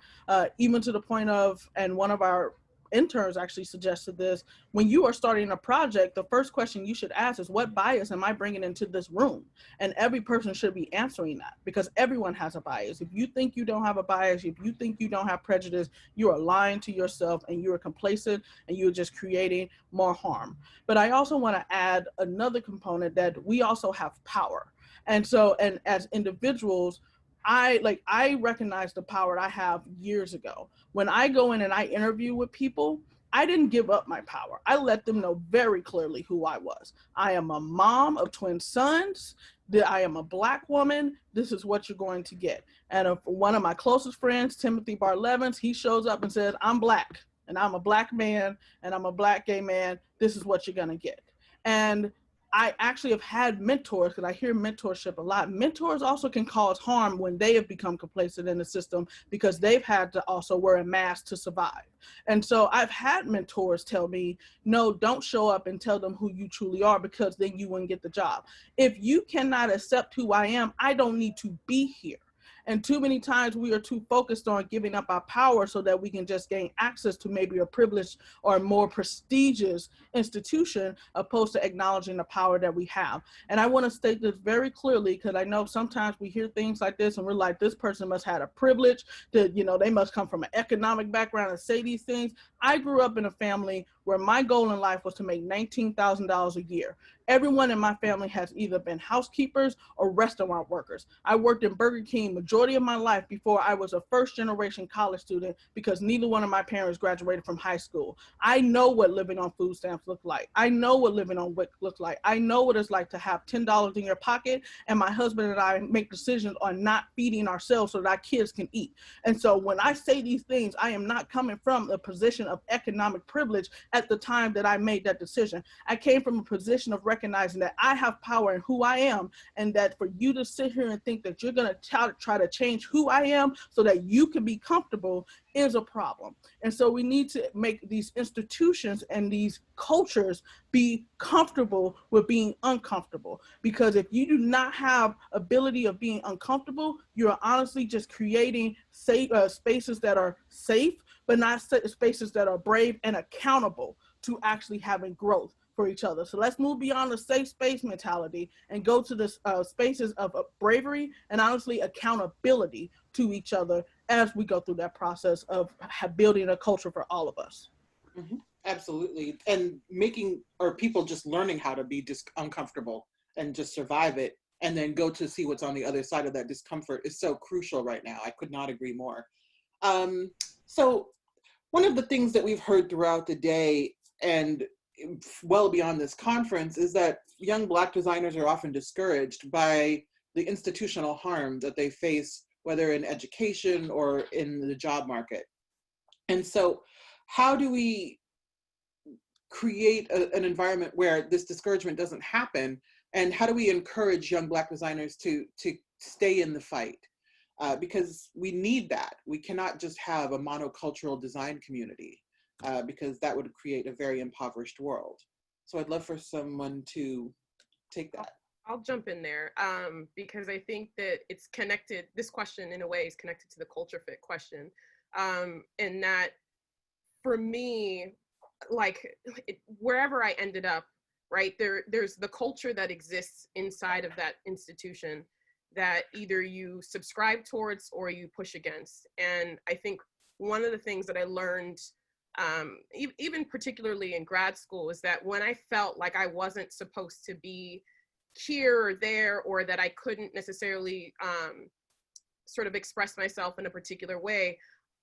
Speaker 3: even to the point of, and one of our interns actually suggested this, when you are starting a project, the first question you should ask is, what bias am I bringing into this room? And every person should be answering that, because everyone has a bias. If you think you don't have a bias, if you think you don't have prejudice, you are lying to yourself, and you are complacent, and you're just creating more harm. But I also want to add another component, that we also have power. And so, and as individuals, I recognize the power I have years ago. When I go in and I interview with people, I didn't give up my power. I let them know very clearly who I was. I am a mom of twin sons. I am a Black woman. This is what you're going to get. And if one of my closest friends, Timothy Barlevins, he shows up and says, I'm Black, and I'm a Black man, and I'm a Black gay man, this is what you're going to get. And I actually have had mentors, because I hear mentorship a lot. Mentors also can cause harm when they have become complacent in the system, because they've had to also wear a mask to survive. And so I've had mentors tell me, no, don't show up and tell them who you truly are, because then you wouldn't get the job. If you cannot accept who I am, I don't need to be here. And too many times we are too focused on giving up our power so that we can just gain access to maybe a privileged or more prestigious institution, opposed to acknowledging the power that we have. And I want to state this very clearly, because I know sometimes we hear things like this and we're like, this person must have a privilege, that, you know, they must come from an economic background and say these things. I grew up in a family where my goal in life was to make $19,000 a year. Everyone in my family has either been housekeepers or restaurant workers. I worked in Burger King majority of my life before I was a first generation college student, because neither one of my parents graduated from high school. I know what living on food stamps look like. I know what living on WIC look like. I know what it's like to have $10 in your pocket, and my husband and I make decisions on not feeding ourselves so that our kids can eat. And so when I say these things, I am not coming from a position of economic privilege at the time that I made that decision. I came from a position of recognizing that I have power in who I am, and that for you to sit here and think that you're going to try to change who I am so that you can be comfortable is a problem. And so we need to make these institutions and these cultures be comfortable with being uncomfortable. Because if you do not have ability of being uncomfortable, you're honestly just creating safe spaces that are safe, but not spaces that are brave and accountable to actually having growth for each other. So let's move beyond the safe space mentality and go to the spaces of bravery and honestly accountability to each other as we go through that process of building a culture for all of us.
Speaker 2: Mm-hmm. Absolutely. And making, or people just learning how to be uncomfortable and just survive it, and then go to see what's on the other side of that discomfort is so crucial right now. I could not agree more. So one of the things that we've heard throughout the day and well beyond this conference is that young Black designers are often discouraged by the institutional harm that they face, whether in education or in the job market. And so how do we create an environment where this discouragement doesn't happen? And how do we encourage young Black designers to stay in the fight? Because we need that. We cannot just have a monocultural design community because that would create a very impoverished world. So I'd love for someone to take that.
Speaker 4: I'll jump in there because I think that it's connected, this question in a way is connected to the culture fit question. And that for me, like wherever I ended up, right, there's the culture that exists inside of that institution that either you subscribe towards or you push against. And I think one of the things that I learned, even particularly in grad school, is that when I felt like I wasn't supposed to be here or there, or that I couldn't necessarily sort of express myself in a particular way,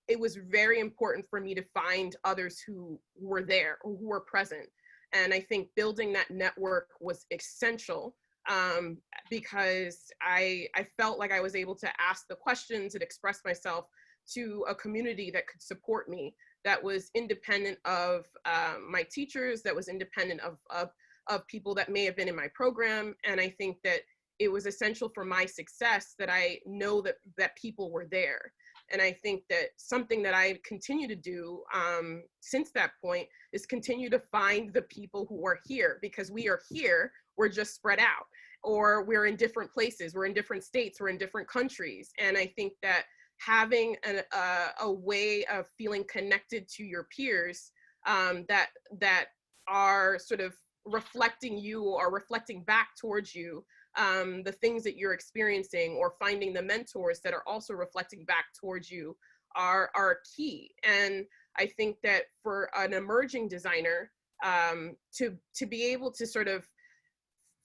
Speaker 4: it was very important for me to find others who were there, who were present. And I think building that network was essential because I felt like I was able to ask the questions and express myself to a community that could support me, that was independent of my teachers, that was independent of people that may have been in my program. And I think that it was essential for my success that I know that people were there. And I think that something that I continue to do since that point is continue to find the people who are here, because we are here, we're just spread out, or we're in different places, we're in different states, we're in different countries. And I think that having a way of feeling connected to your peers that are sort of reflecting you or reflecting back towards you the things that you're experiencing, or finding the mentors that are also reflecting back towards you are key. And I think that for an emerging designer to be able to sort of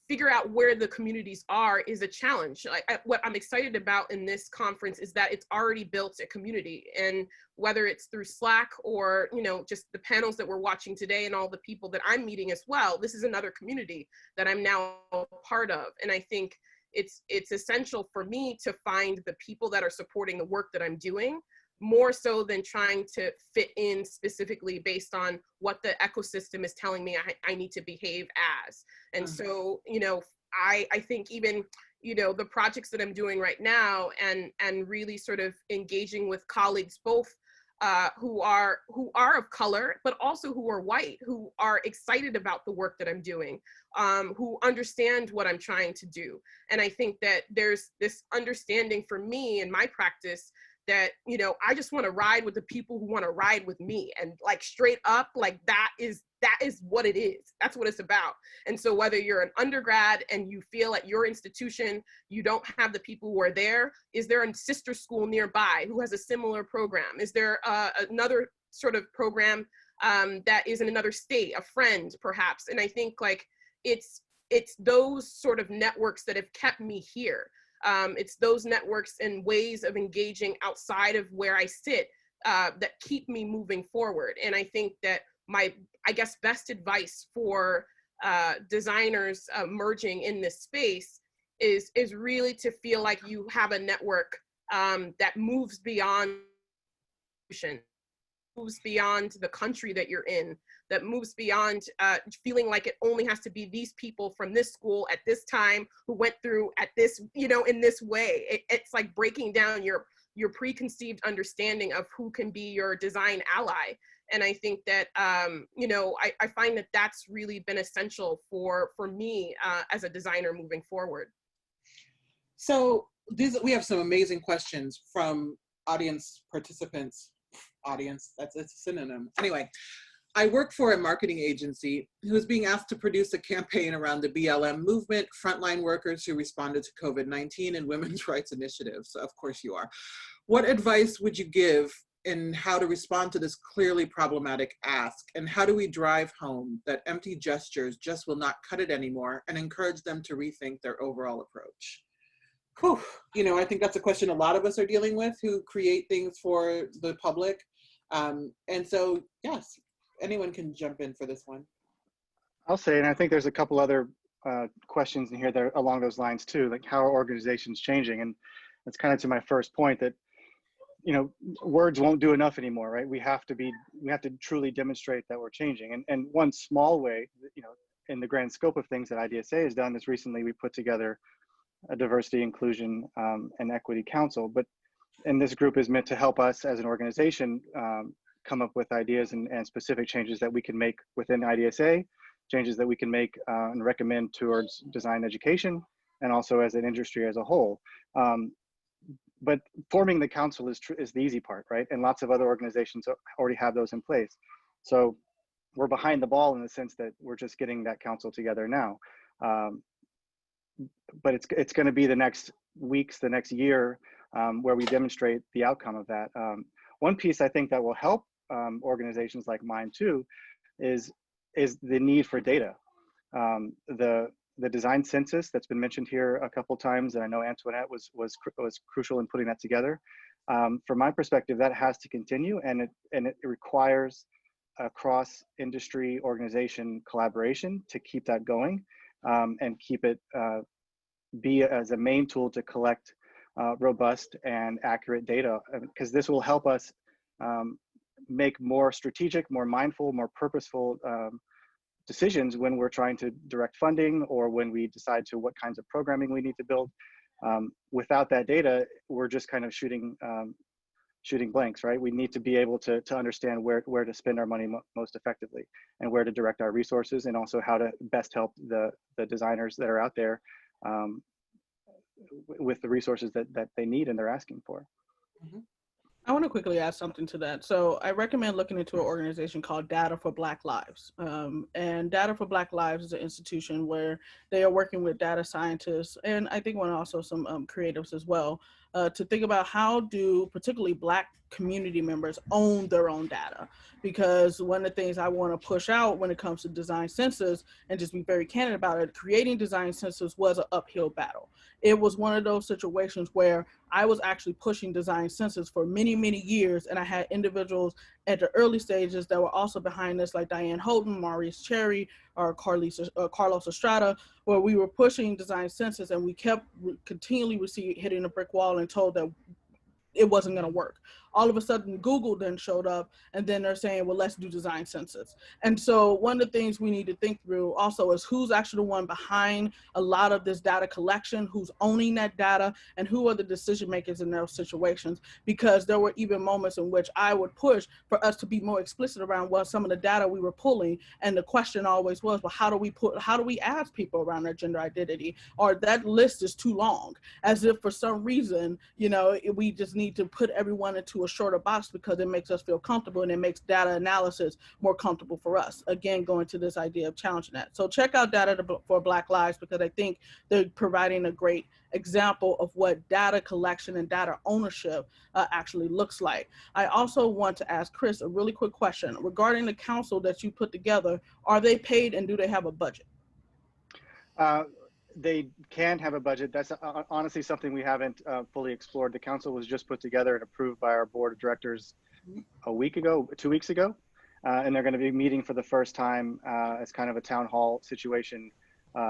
Speaker 4: figure out where the communities are is a challenge. What I'm excited about in this conference is that it's already built a community, and whether it's through Slack or, you know, just the panels that we're watching today and all the people that I'm meeting as well, this is another community that I'm now a part of. And I think it's essential for me to find the people that are supporting the work that I'm doing, more so than trying to fit in specifically based on what the ecosystem is telling me I need to behave as. And so, you know, I think even, you know, the projects that I'm doing right now and really sort of engaging with colleagues, both who are of color, but also who are white, who are excited about the work that I'm doing, who understand what I'm trying to do. And I think that there's this understanding for me in my practice that, you know, I just want to ride with the people who want to ride with me, and like straight up, like that is what it is. That's what it's about. And so whether you're an undergrad and you feel at your institution you don't have the people who are there, is there a sister school nearby who has a similar program? Is there another sort of program that is in another state, a friend perhaps? And I think like it's those sort of networks that have kept me here. It's those networks and ways of engaging outside of where I sit that keep me moving forward. And I think that my, I guess, best advice for designers emerging in this space is really to feel like you have a network that moves beyond the country that you're in, that moves beyond feeling like it only has to be these people from this school at this time who went through at this, you know, in this way. It's like breaking down your preconceived understanding of who can be your design ally. And I think that, you know, I find that that's really been essential for me as a designer moving forward.
Speaker 2: So we have some amazing questions from audience participants. Audience, it's a synonym. Anyway, I work for a marketing agency who is being asked to produce a campaign around the BLM movement, frontline workers who responded to COVID-19 and women's rights initiatives. Of course you are. What advice would you give in how to respond to this clearly problematic ask? And how do we drive home that empty gestures just will not cut it anymore and encourage them to rethink their overall approach? Whew. You know, I think that's a question a lot of us are dealing with who create things for the public. And so, yes, anyone can jump in for this one.
Speaker 7: I'll say, and I think there's a couple other questions in here that are along those lines too, like how are organizations changing? And it's kind of to my first point that, you know, words won't do enough anymore, right? We have to truly demonstrate that we're changing. And one small way, you know, in the grand scope of things that IDSA has done is recently we put together a diversity, inclusion, and equity council. And this group is meant to help us as an organization come up with ideas and specific changes that we can make within IDSA, changes that we can make and recommend towards design education, and also as an industry as a whole. But forming the council is the easy part, right? And lots of other organizations already have those in place. So we're behind the ball in the sense that we're just getting that council together now. But it's going to be the next weeks, the next year, where we demonstrate the outcome of that. One piece I think that will help organizations like mine too is the need for data. The design census that's been mentioned here a couple times, and I know Antoinette was crucial in putting that together. From my perspective, that has to continue, and it requires a cross-industry organization collaboration to keep that going, and keep it be as a main tool to collect robust and accurate data, because this will help us make more strategic, more mindful, more purposeful decisions when we're trying to direct funding or when we decide to what kinds of programming we need to build. Without that data, we're just kind of shooting blanks, right? We need to be able to understand where to spend our money most effectively and where to direct our resources, and also how to best help the designers that are out there with the resources that they need and they're asking for.
Speaker 2: Mm-hmm.
Speaker 3: I want to quickly add something to that. So I recommend looking into an organization called Data for Black Lives. And Data for Black Lives is an institution where they are working with data scientists, and I think also some creatives as well, to think about how do particularly Black community members own their own data. Because one of the things I want to push out when it comes to design census, and just be very candid about it, creating design census was an uphill battle. It was one of those situations where I was actually pushing design census for many, many years, and I had individuals at the early stages that were also behind this, like Diane Houghton, Maurice Cherry, or Carlos Estrada, where we were pushing design census, and we kept continually hitting a brick wall and told that it wasn't going to work. All of a sudden, Google then showed up, and then they're saying, well, let's do design census. And so one of the things we need to think through also is who's actually the one behind a lot of this data collection, who's owning that data, and who are the decision makers in those situations. Because there were even moments in which I would push for us to be more explicit around what some of the data we were pulling. And the question always was, well, how do we ask people around their gender identity? Or that list is too long, as if for some reason, you know, we just need to put everyone into a shorter box because it makes us feel comfortable, and it makes data analysis more comfortable for us. Again, going to this idea of challenging that. So check out Data for Black Lives, because I think they're providing a great example of what data collection and data ownership actually looks like. I also want to ask Chris a really quick question regarding the council that you put together. Are they paid, and do they have a budget?
Speaker 7: They can have a budget. That's honestly something we haven't fully explored. The council was just put together and approved by our board of directors a week ago, 2 weeks ago. And they're going to be meeting for the first time as kind of a town hall situation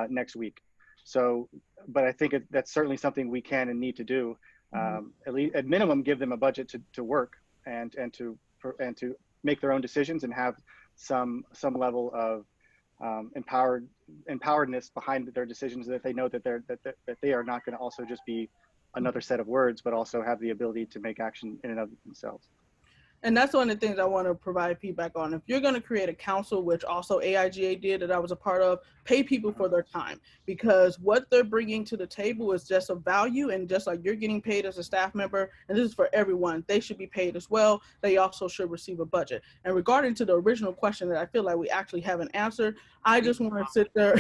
Speaker 7: next week. So, but I think that's certainly something we can and need to do. At least, at minimum, give them a budget to work and to make their own decisions and have some level of empoweredness behind their decisions, that they know that they are not going to also just be another set of words, but also have the ability to make action in and of themselves.
Speaker 3: And that's one of the things I want to provide feedback on. If you're going to create a council, which also AIGA did, that I was a part of, pay people for their time, because what they're bringing to the table is just a value. And just like you're getting paid as a staff member, and this is for everyone, they should be paid as well. They also should receive a budget. And regarding to the original question that I feel like we actually haven't answered, I just want to sit there.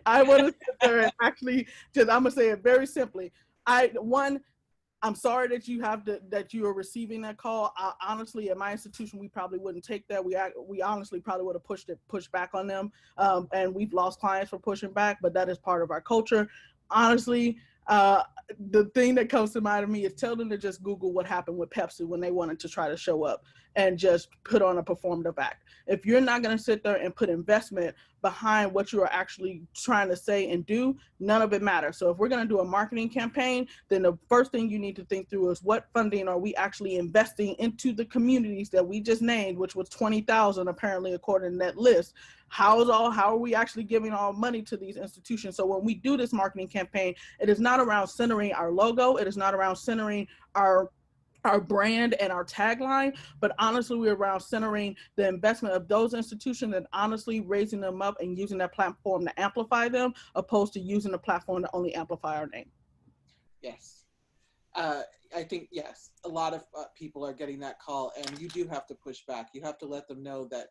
Speaker 3: I want to sit there and actually, just, I'm going to say it very simply. I'm sorry that you are receiving that call. Honestly, at my institution, we probably wouldn't take that. We honestly probably would have pushed back on them, and we've lost clients for pushing back. But that is part of our culture. Honestly, the thing that comes to mind of me is tell them to just Google what happened with Pepsi when they wanted to try to show up and just put on a performative act. If you're not going to sit there and put investment behind what you are actually trying to say and do, none of it matters. So if we're going to do a marketing campaign, then the first thing you need to think through is what funding are we actually investing into the communities that we just named, which was 20,000 apparently according to that list. How are we actually giving our money to these institutions? So when we do this marketing campaign, it is not around centering our logo. It is not around centering our brand and our tagline, but honestly, we're around centering the investment of those institutions and honestly raising them up and using that platform to amplify them, opposed to using the platform to only amplify our name.
Speaker 2: Yes. I think, yes, a lot of people are getting that call, and you do have to push back. You have to let them know that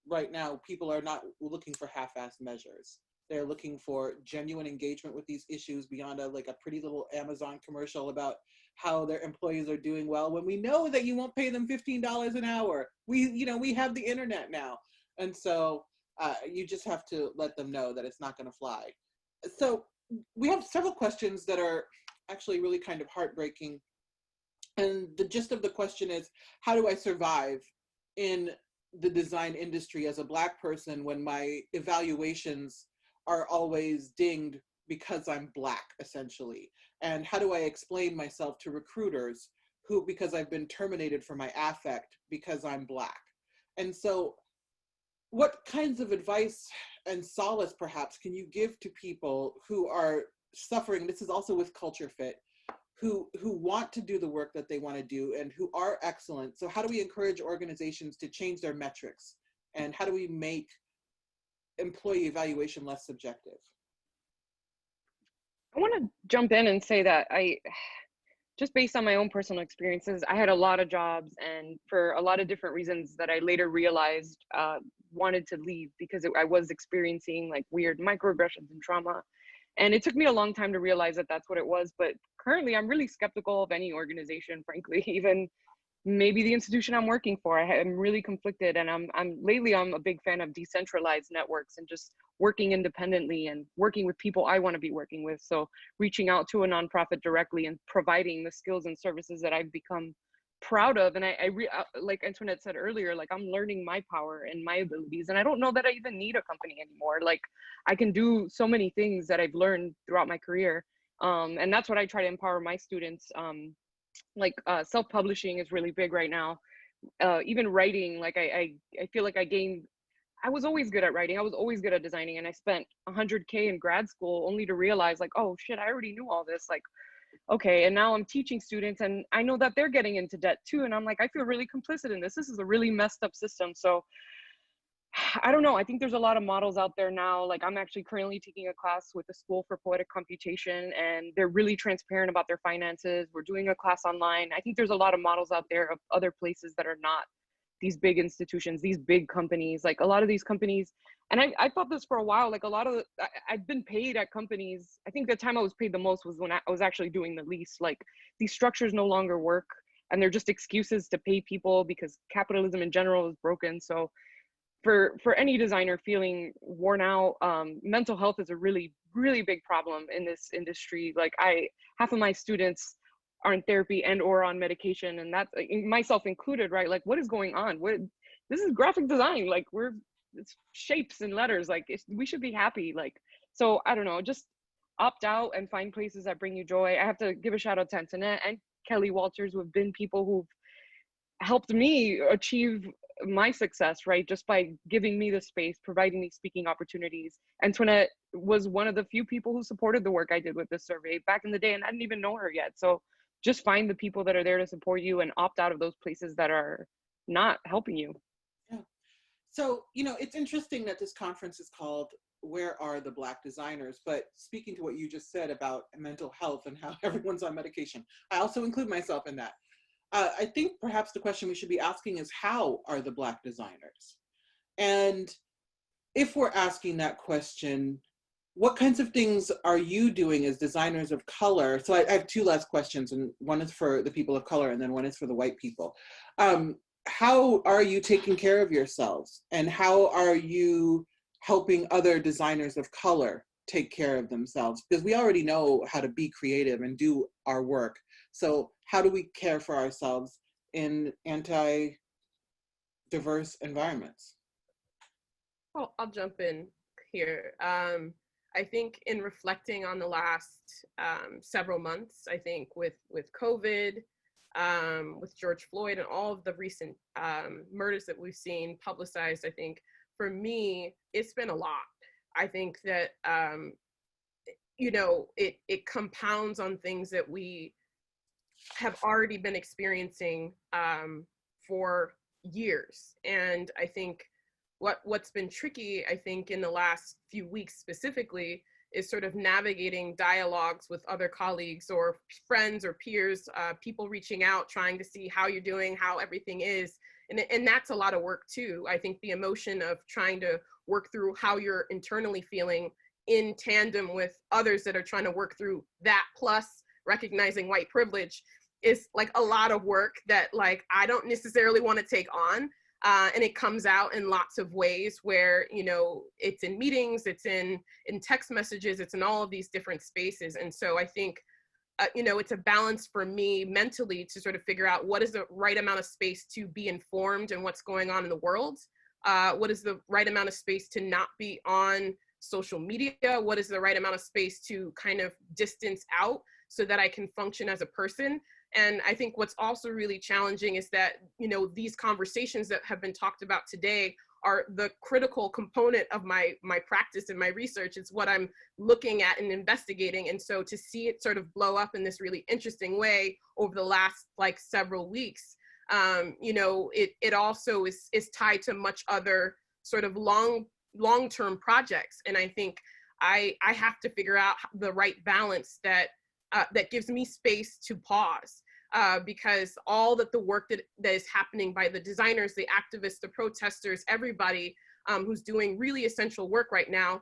Speaker 2: right now, people are not looking for half-assed measures. They're looking for genuine engagement with these issues beyond a pretty little Amazon commercial about how their employees are doing well, when we know that you won't pay them $15 an hour. We have the internet now. And so you just have to let them know that it's not going to fly. So we have several questions that are actually really kind of heartbreaking. And the gist of the question is, how do I survive in the design industry as a Black person when my evaluations are always dinged because I'm Black, essentially? And how do I explain myself to recruiters because I've been terminated for my affect because I'm Black? And so what kinds of advice and solace perhaps can you give to people who are suffering? This is also with Culture Fit, who want to do the work that they want to do and who are excellent. So how do we encourage organizations to change their metrics? And how do we make employee evaluation less subjective?
Speaker 5: I want to jump in and say that just based on my own personal experiences, I had a lot of jobs, and for a lot of different reasons that I later realized wanted to leave because I was experiencing like weird microaggressions and trauma. And it took me a long time to realize that that's what it was. But currently, I'm really skeptical of any organization, frankly, even maybe the institution I'm working for. I'm really conflicted, and I'm a big fan of decentralized networks and just working independently and working with people I want to be working with. So reaching out to a nonprofit directly and providing the skills and services that I've become proud of. And like Antoinette said earlier, like I'm learning my power and my abilities, and I don't know that I even need a company anymore. Like I can do so many things that I've learned throughout my career. And that's what I try to empower my students. Self-publishing is really big right now. Even writing, like I feel like I was always good at writing. I was always good at designing, and I spent $100K in grad school only to realize like, oh shit, I already knew all this. Like, okay, and now I'm teaching students, and I know that they're getting into debt too. And I'm like, I feel really complicit in this. This is a really messed up system. So I don't know. I think there's a lot of models out there now. Like I'm actually currently taking a class with the School for Poetic Computation, and they're really transparent about their finances. We're doing a class online. I think there's a lot of models out there of other places that are not these big institutions, these big companies. Like a lot of these companies, and I thought this for a while, like I've been paid at companies. I think the time I was paid the most was when I was actually doing the least. Like these structures no longer work, and they're just excuses to pay people because capitalism in general is broken. So for any designer feeling worn out, mental health is a really, really big problem in this industry. Like half of my students are in therapy and or on medication, and that's myself included, right? Like what is going on? This is graphic design. Like it's shapes and letters. Like we should be happy. Like, so I don't know, just opt out and find places that bring you joy. I have to give a shout out to Antoinette and Kelly Walters, who have been people who've helped me achieve my success, right? Just by giving me the space, providing me speaking opportunities. Antoinette was one of the few people who supported the work I did with this survey back in the day, and I didn't even know her yet. So just find the people that are there to support you and opt out of those places that are not helping you.
Speaker 2: Yeah. So, you know, it's interesting that this conference is called Where Are the Black Designers? But speaking to what you just said about mental health and how everyone's on medication, I also include myself in that. I think perhaps the question we should be asking is, how are the Black designers? And if we're asking that question, what kinds of things are you doing as designers of color? So I have two last questions, and one is for the people of color and then one is for the white people. How are you taking care of yourselves? And how are you helping other designers of color take care of themselves? Because we already know how to be creative and do our work. So how do we care for ourselves in anti-diverse environments?
Speaker 4: Well, I'll jump in here. I think in reflecting on the last several months, I think with COVID, with George Floyd and all of the recent murders that we've seen publicized, I think for me, it's been a lot. I think that, you know, it compounds on things that we have already been experiencing for years. And I think what's been tricky, I think, in the last few weeks specifically, is sort of navigating dialogues with other colleagues or friends or peers, people reaching out, trying to see how you're doing, how everything is. And that's a lot of work too. I think the emotion of trying to work through how you're internally feeling in tandem with others that are trying to work through that, plus recognizing white privilege, is like a lot of work that like I don't necessarily want to take on. And it comes out in lots of ways where, you know, it's in meetings, it's in text messages, it's in all of these different spaces. And so I think, you know, it's a balance for me mentally to sort of figure out what is the right amount of space to be informed and what's going on in the world. What is the right amount of space to not be on social media? What is the right amount of space to kind of distance out so that I can function as a person? And I think what's also really challenging is that, you know, these conversations that have been talked about today are the critical component of my practice and my research. It's what I'm looking at and investigating. And so to see it sort of blow up in this really interesting way over the last like several weeks, you know, it also is tied to much other sort of long-term projects. And I think I have to figure out the right balance that gives me space to pause, because all that the work that is happening by the designers, the activists, the protesters, everybody who's doing really essential work right now,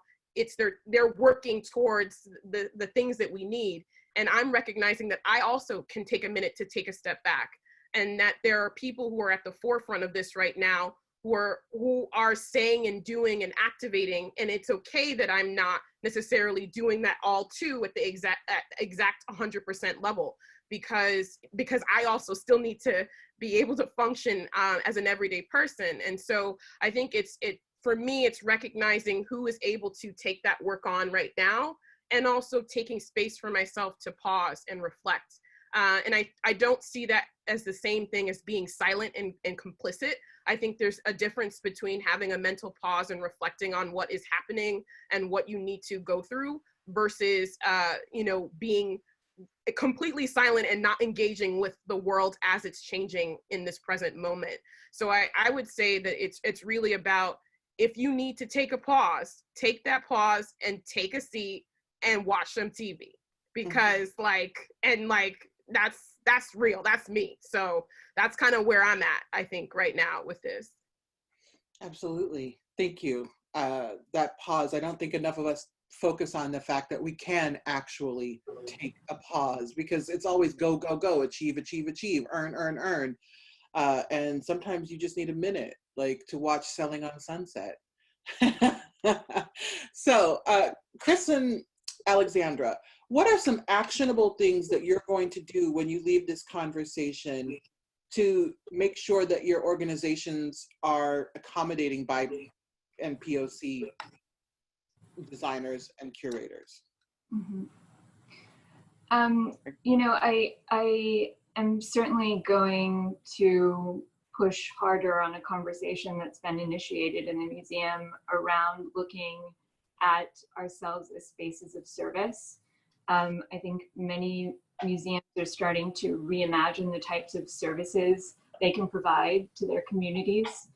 Speaker 4: they're working towards the things that we need. And I'm recognizing that I also can take a minute to take a step back, and that there are people who are at the forefront of this right now who are saying and doing and activating, and it's okay that I'm not necessarily doing that all too at the exact 100% level, because I also still need to be able to function as an everyday person. And so I think for me, it's recognizing who is able to take that work on right now, and also taking space for myself to pause and reflect. And I don't see that as the same thing as being silent and complicit. I think there's a difference between having a mental pause and reflecting on what is happening and what you need to go through versus, you know, being completely silent and not engaging with the world as it's changing in this present moment. So I would say that it's really about, if you need to take a pause, take that pause and take a seat and watch some TV, because that's real, that's me. So that's kind of where I'm at, I think, right now with this.
Speaker 2: Absolutely, thank you. That pause, I don't think enough of us focus on the fact that we can actually take a pause, because it's always go, go, go, achieve, achieve, achieve, earn, earn, earn. And sometimes you just need a minute, like to watch Selling on Sunset. So, Chris and Alexandra, what are some actionable things that you're going to do when you leave this conversation to make sure that your organizations are accommodating BIPOC and POC designers and curators?
Speaker 6: Mm-hmm. You know, I am certainly going to push harder on a conversation that's been initiated in the museum around looking at ourselves as spaces of service. I think many museums are starting to reimagine the types of services they can provide to their communities.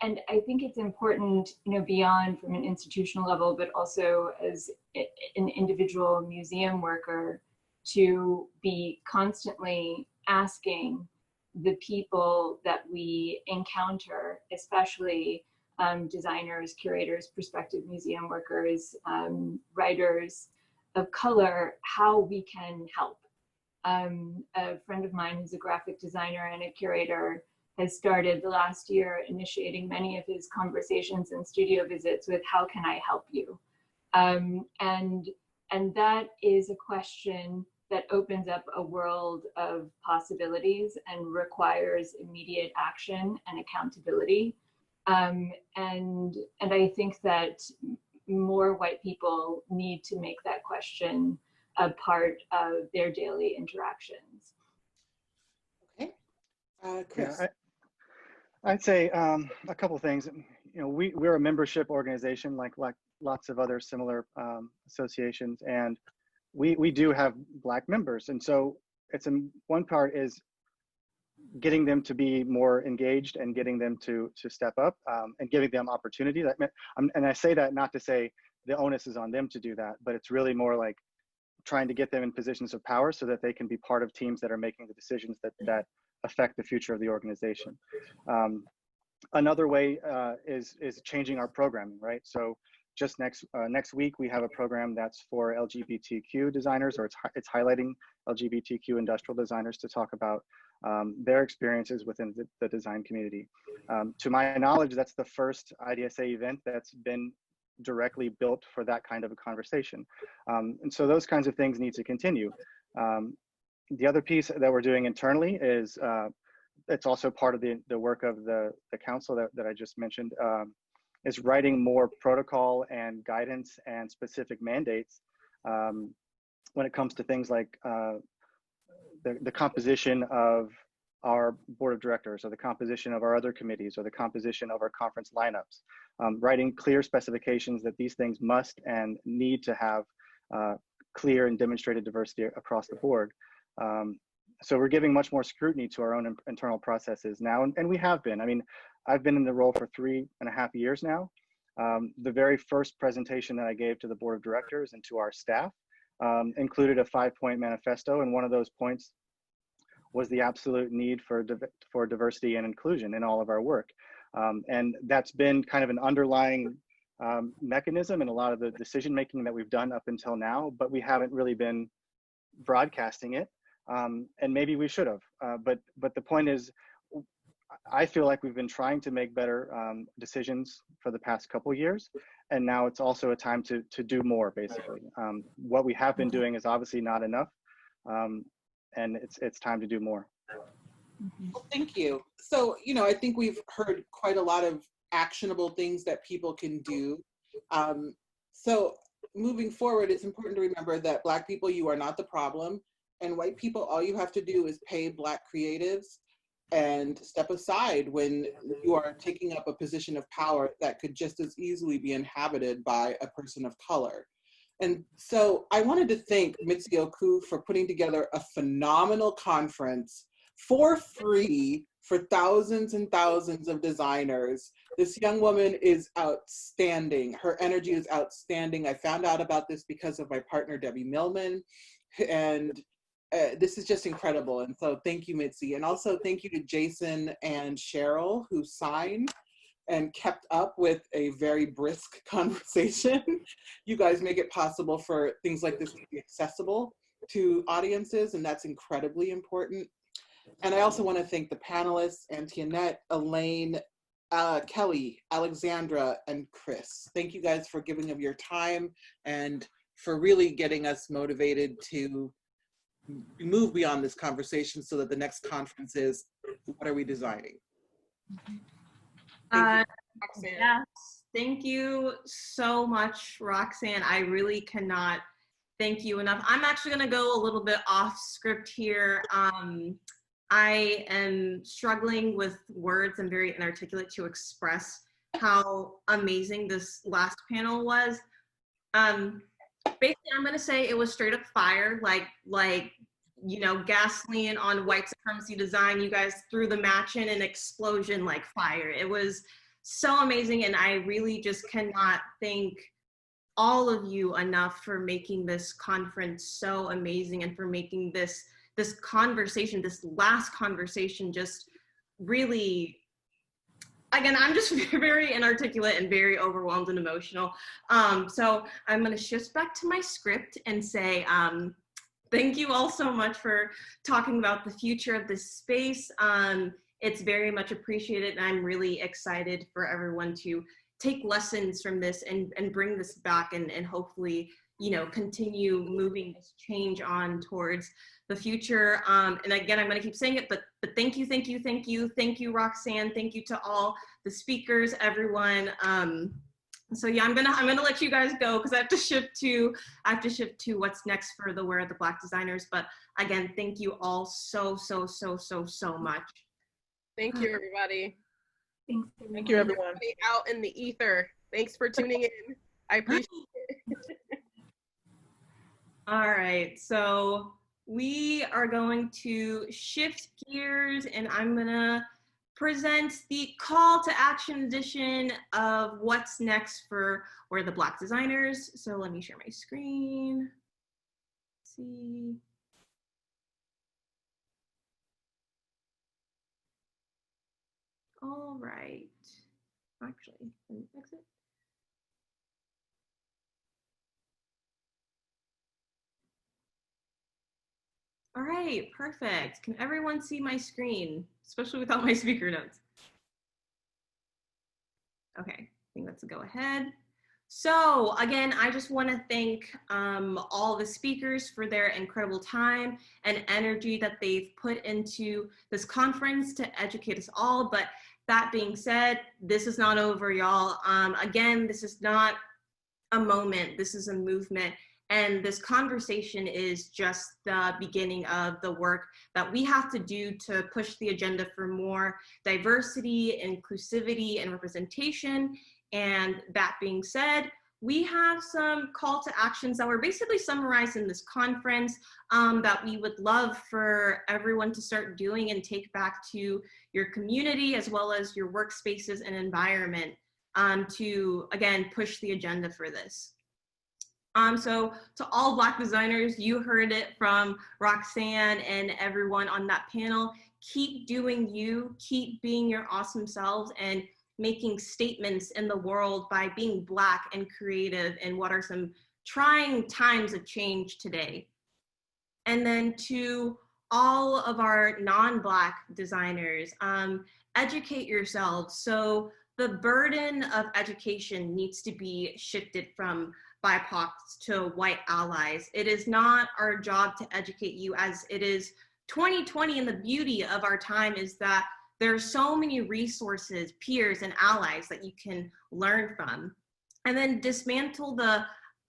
Speaker 6: And I think it's important, beyond from an institutional level, but also as an individual museum worker, to be constantly asking the people that we encounter, especially designers, curators, prospective museum workers, writers of color, how we can help. A friend of mine who's a graphic designer and a curator has started the last year initiating many of his conversations and studio visits with, how can I help you? And that is a question that opens up a world of possibilities and requires immediate action and accountability. And I think that more white people need to make that question a part of their daily interactions.
Speaker 2: Okay, Chris.
Speaker 7: Yeah, I'd say a couple things. We're a membership organization like lots of other similar associations, and we do have Black members, and so one part is getting them to be more engaged and getting them to step up and giving them opportunity. And I say that not to say the onus is on them to do that, but it's really more like trying to get them in positions of power so that they can be part of teams that are making the decisions that affect the future of the organization. Another way is changing our programming, right? So just next week, we have a program that's for LGBTQ designers, or it's highlighting LGBTQ industrial designers to talk about their experiences within the design community. To my knowledge, that's the first IDSA event that's been directly built for that kind of a conversation. And so those kinds of things need to continue. The other piece that we're doing internally is, it's also part of the work of the council that I just mentioned, is writing more protocol and guidance and specific mandates when it comes to things like the composition of our board of directors, or the composition of our other committees, or the composition of our conference lineups. Writing clear specifications that these things must and need to have clear and demonstrated diversity across the board. So we're giving much more scrutiny to our own internal processes now, and we have been. I mean, I've been in the role for 3.5 years now. The very first presentation that I gave to the board of directors and to our staff included a 5-point manifesto, and one of those points was the absolute need for diversity and inclusion in all of our work. And that's been kind of an underlying mechanism in a lot of the decision making that we've done up until now, but we haven't really been broadcasting it. And maybe we should have, but the point is, I feel like we've been trying to make better decisions for the past couple of years, and now it's also a time to do more, basically. What we have been doing is obviously not enough, and it's time to do more.
Speaker 2: Well, thank you. So, I think we've heard quite a lot of actionable things that people can do. So moving forward, it's important to remember that Black people, you are not the problem. And white people, all you have to do is pay Black creatives and step aside when you are taking up a position of power that could just as easily be inhabited by a person of color. And so I wanted to thank Mitzi Oku for putting together a phenomenal conference for free for thousands and thousands of designers. This young woman is outstanding. Her energy is outstanding. I found out about this because of my partner, Debbie Millman, and this is just incredible. And so thank you, Mitzi. And also thank you to Jason and Cheryl, who signed and kept up with a very brisk conversation. You guys make it possible for things like this to be accessible to audiences, and that's incredibly important. And I also want to thank the panelists, Antoinette, Elaine, Kelly, Alexandra, and Chris. Thank you guys for giving of your time and for really getting us motivated to move beyond this conversation so that the next conference is, what are we designing?
Speaker 1: Yes, thank you so much, Roxanne. I really cannot thank you enough. I'm actually going to go a little bit off script here. I am struggling with words. I'm very inarticulate to express how amazing this last panel was. Basically, I'm going to say it was straight up fire, like you know, gasoline on white supremacy design. You guys threw the match in an explosion like fire. It was so amazing, and I really just cannot thank all of you enough for making this conference so amazing and for making this conversation, this last conversation, just really, again, I'm just very inarticulate and very overwhelmed and emotional. So I'm going to shift back to my script and say, thank you all so much for talking about the future of this space. It's very much appreciated, and I'm really excited for everyone to take lessons from this and bring this back and hopefully, you know, continue moving this change on towards the future. And again, I'm going to keep saying it, but thank you, thank you, thank you, thank you, Roxanne. Thank you to all the speakers, everyone. So yeah, I'm gonna let you guys go because I have to shift to what's next for the Where Are the Black Designers. But again, thank you all so much.
Speaker 4: Thank you, everybody.
Speaker 6: Thanks,
Speaker 3: Thank you, everyone.
Speaker 4: Everybody out in the ether. Thanks for tuning in. I appreciate it.
Speaker 1: All right, so we are going to shift gears, and I'm gonna present the call to action edition of what's next for Where the Black Designers. So let me share my screen. Let's see. All right. Actually, let me fix it. All right, perfect. Can everyone see my screen, especially without my speaker notes? Okay, I think that's a go ahead. So again, I just want to thank all the speakers for their incredible time and energy that they've put into this conference to educate us all. But that being said, this is not over, y'all. Again, this is not a moment, this is a movement. And this conversation is just the beginning of the work that we have to do to push the agenda for more diversity, inclusivity, and representation. And that being said, we have some call to actions that were basically summarized in this conference that we would love for everyone to start doing and take back to your community as well as your workspaces and environment to, again, push the agenda for this. So to all Black designers, you heard it from Roxanne and everyone on that panel. Keep doing you, keep being your awesome selves and making statements in the world by being Black and creative in what are some trying times of change today. And then to all of our non-Black designers, educate yourselves. So the burden of education needs to be shifted from BIPOC to white allies. It is not our job to educate you as it is 2020, and the beauty of our time is that there are so many resources, peers, and allies that you can learn from. And then dismantle the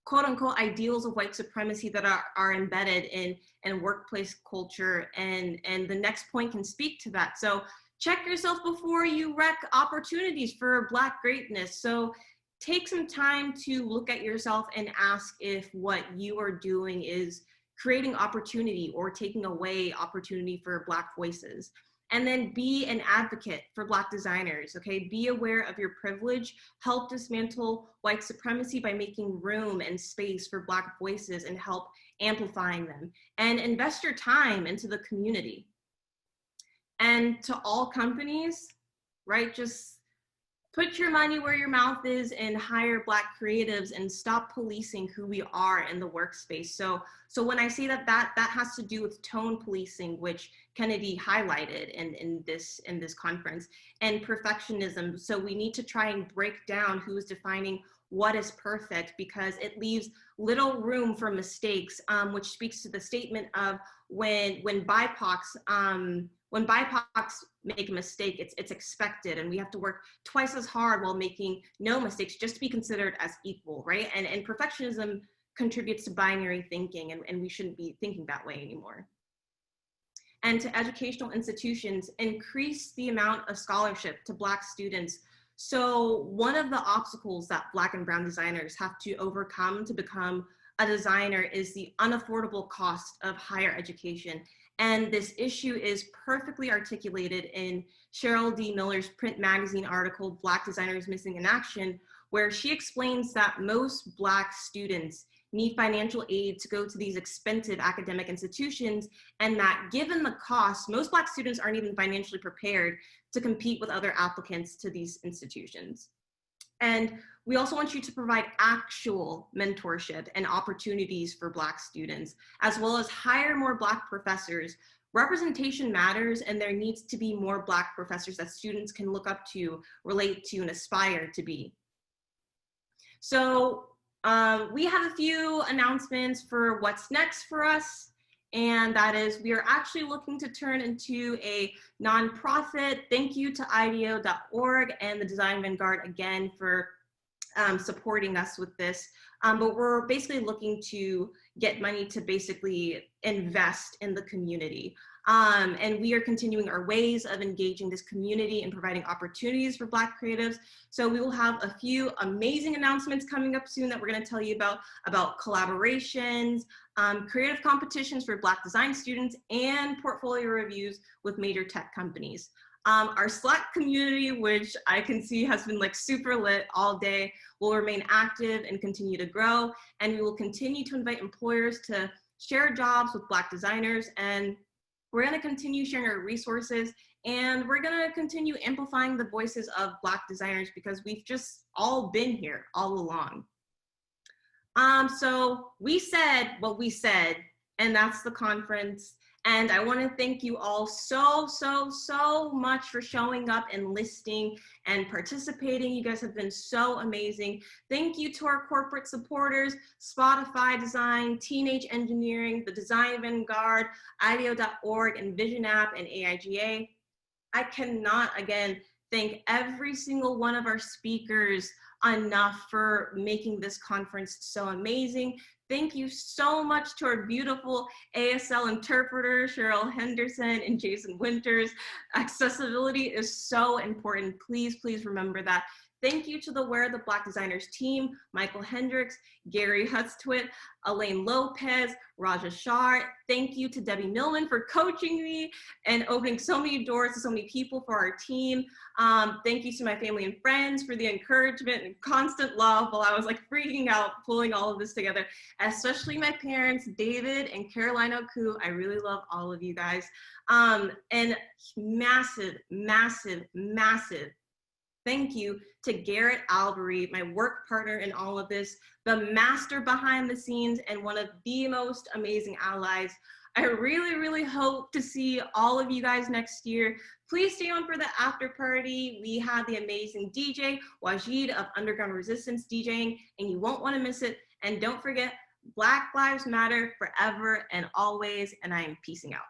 Speaker 1: quote unquote ideals of white supremacy that are embedded in workplace culture. And the next point can speak to that. So check yourself before you wreck opportunities for Black greatness. So take some time to look at yourself and ask if what you are doing is creating opportunity or taking away opportunity for Black voices. And then be an advocate for Black designers, okay? Be aware of your privilege, help dismantle white supremacy by making room and space for Black voices and help amplifying them. And invest your time into the community. And to all companies, right, just put your money where your mouth is and hire Black creatives and stop policing who we are in the workspace. So when I say that has to do with tone policing, which Kennedy highlighted in this conference, and perfectionism. So we need to try and break down who is defining what is perfect, because it leaves little room for mistakes, which speaks to the statement of when BIPOCs make a mistake, it's expected, and we have to work twice as hard while making no mistakes just to be considered as equal, right? And perfectionism contributes to binary thinking, and we shouldn't be thinking that way anymore. And to educational institutions, increase the amount of scholarship to Black students. So one of the obstacles that Black and Brown designers have to overcome to become a designer is the unaffordable cost of higher education. And this issue is perfectly articulated in Cheryl D. Miller's print magazine article, Black Designers Missing in Action, where she explains that most Black students need financial aid to go to these expensive academic institutions, and that given the cost, most Black students aren't even financially prepared to compete with other applicants to these institutions. And we also want you to provide actual mentorship and opportunities for Black students, as well as hire more Black professors. Representation matters, and there needs to be more Black professors that students can look up to, relate to, and aspire to be. So we have a few announcements for what's next for us. And that is, we are actually looking to turn into a nonprofit. Thank you to IDEO.org and the Design Vanguard again for supporting us with this. But we're basically looking to get money to basically invest in the community. And we are continuing our ways of engaging this community and providing opportunities for Black creatives. So we will have a few amazing announcements coming up soon that we're going to tell you about collaborations, creative competitions for Black design students, and portfolio reviews with major tech companies. Our Slack community, which I can see has been like super lit all day, will remain active and continue to grow. And we will continue to invite employers to share jobs with Black designers. And we're going to continue sharing our resources, and we're going to continue amplifying the voices of Black designers because we've just all been here all along. So we said what we said, and that's the conference. And I want to thank you all so much for showing up and listening and participating. You guys have been so amazing. Thank you to our corporate supporters, Spotify Design, Teenage Engineering, the Design Vanguard, IDEO.org, and Vision App, and AIGA. I cannot, again, thank every single one of our speakers enough for making this conference so amazing. Thank you so much to our beautiful ASL interpreters, Cheryl Henderson and Jason Winters. Accessibility is so important. Please, please remember that. Thank you to the Where the Black Designers team, Michael Hendricks, Gary Hustwit, Elaine Lopez, Raja Shah. Thank you to Debbie Millman for coaching me and opening so many doors to so many people for our team. Thank you to my family and friends for the encouragement and constant love while I was like freaking out, pulling all of this together, especially my parents, David and Caroline Oku. I really love all of you guys. And massive thank you to Garrett Albery, my work partner in all of this, the master behind the scenes and one of the most amazing allies. I really hope to see all of you guys next year. Please stay on for the after party. We have the amazing DJ, Wajid of Underground Resistance DJing, and you won't want to miss it. And don't forget, Black Lives Matter forever and always, and I am peacing out.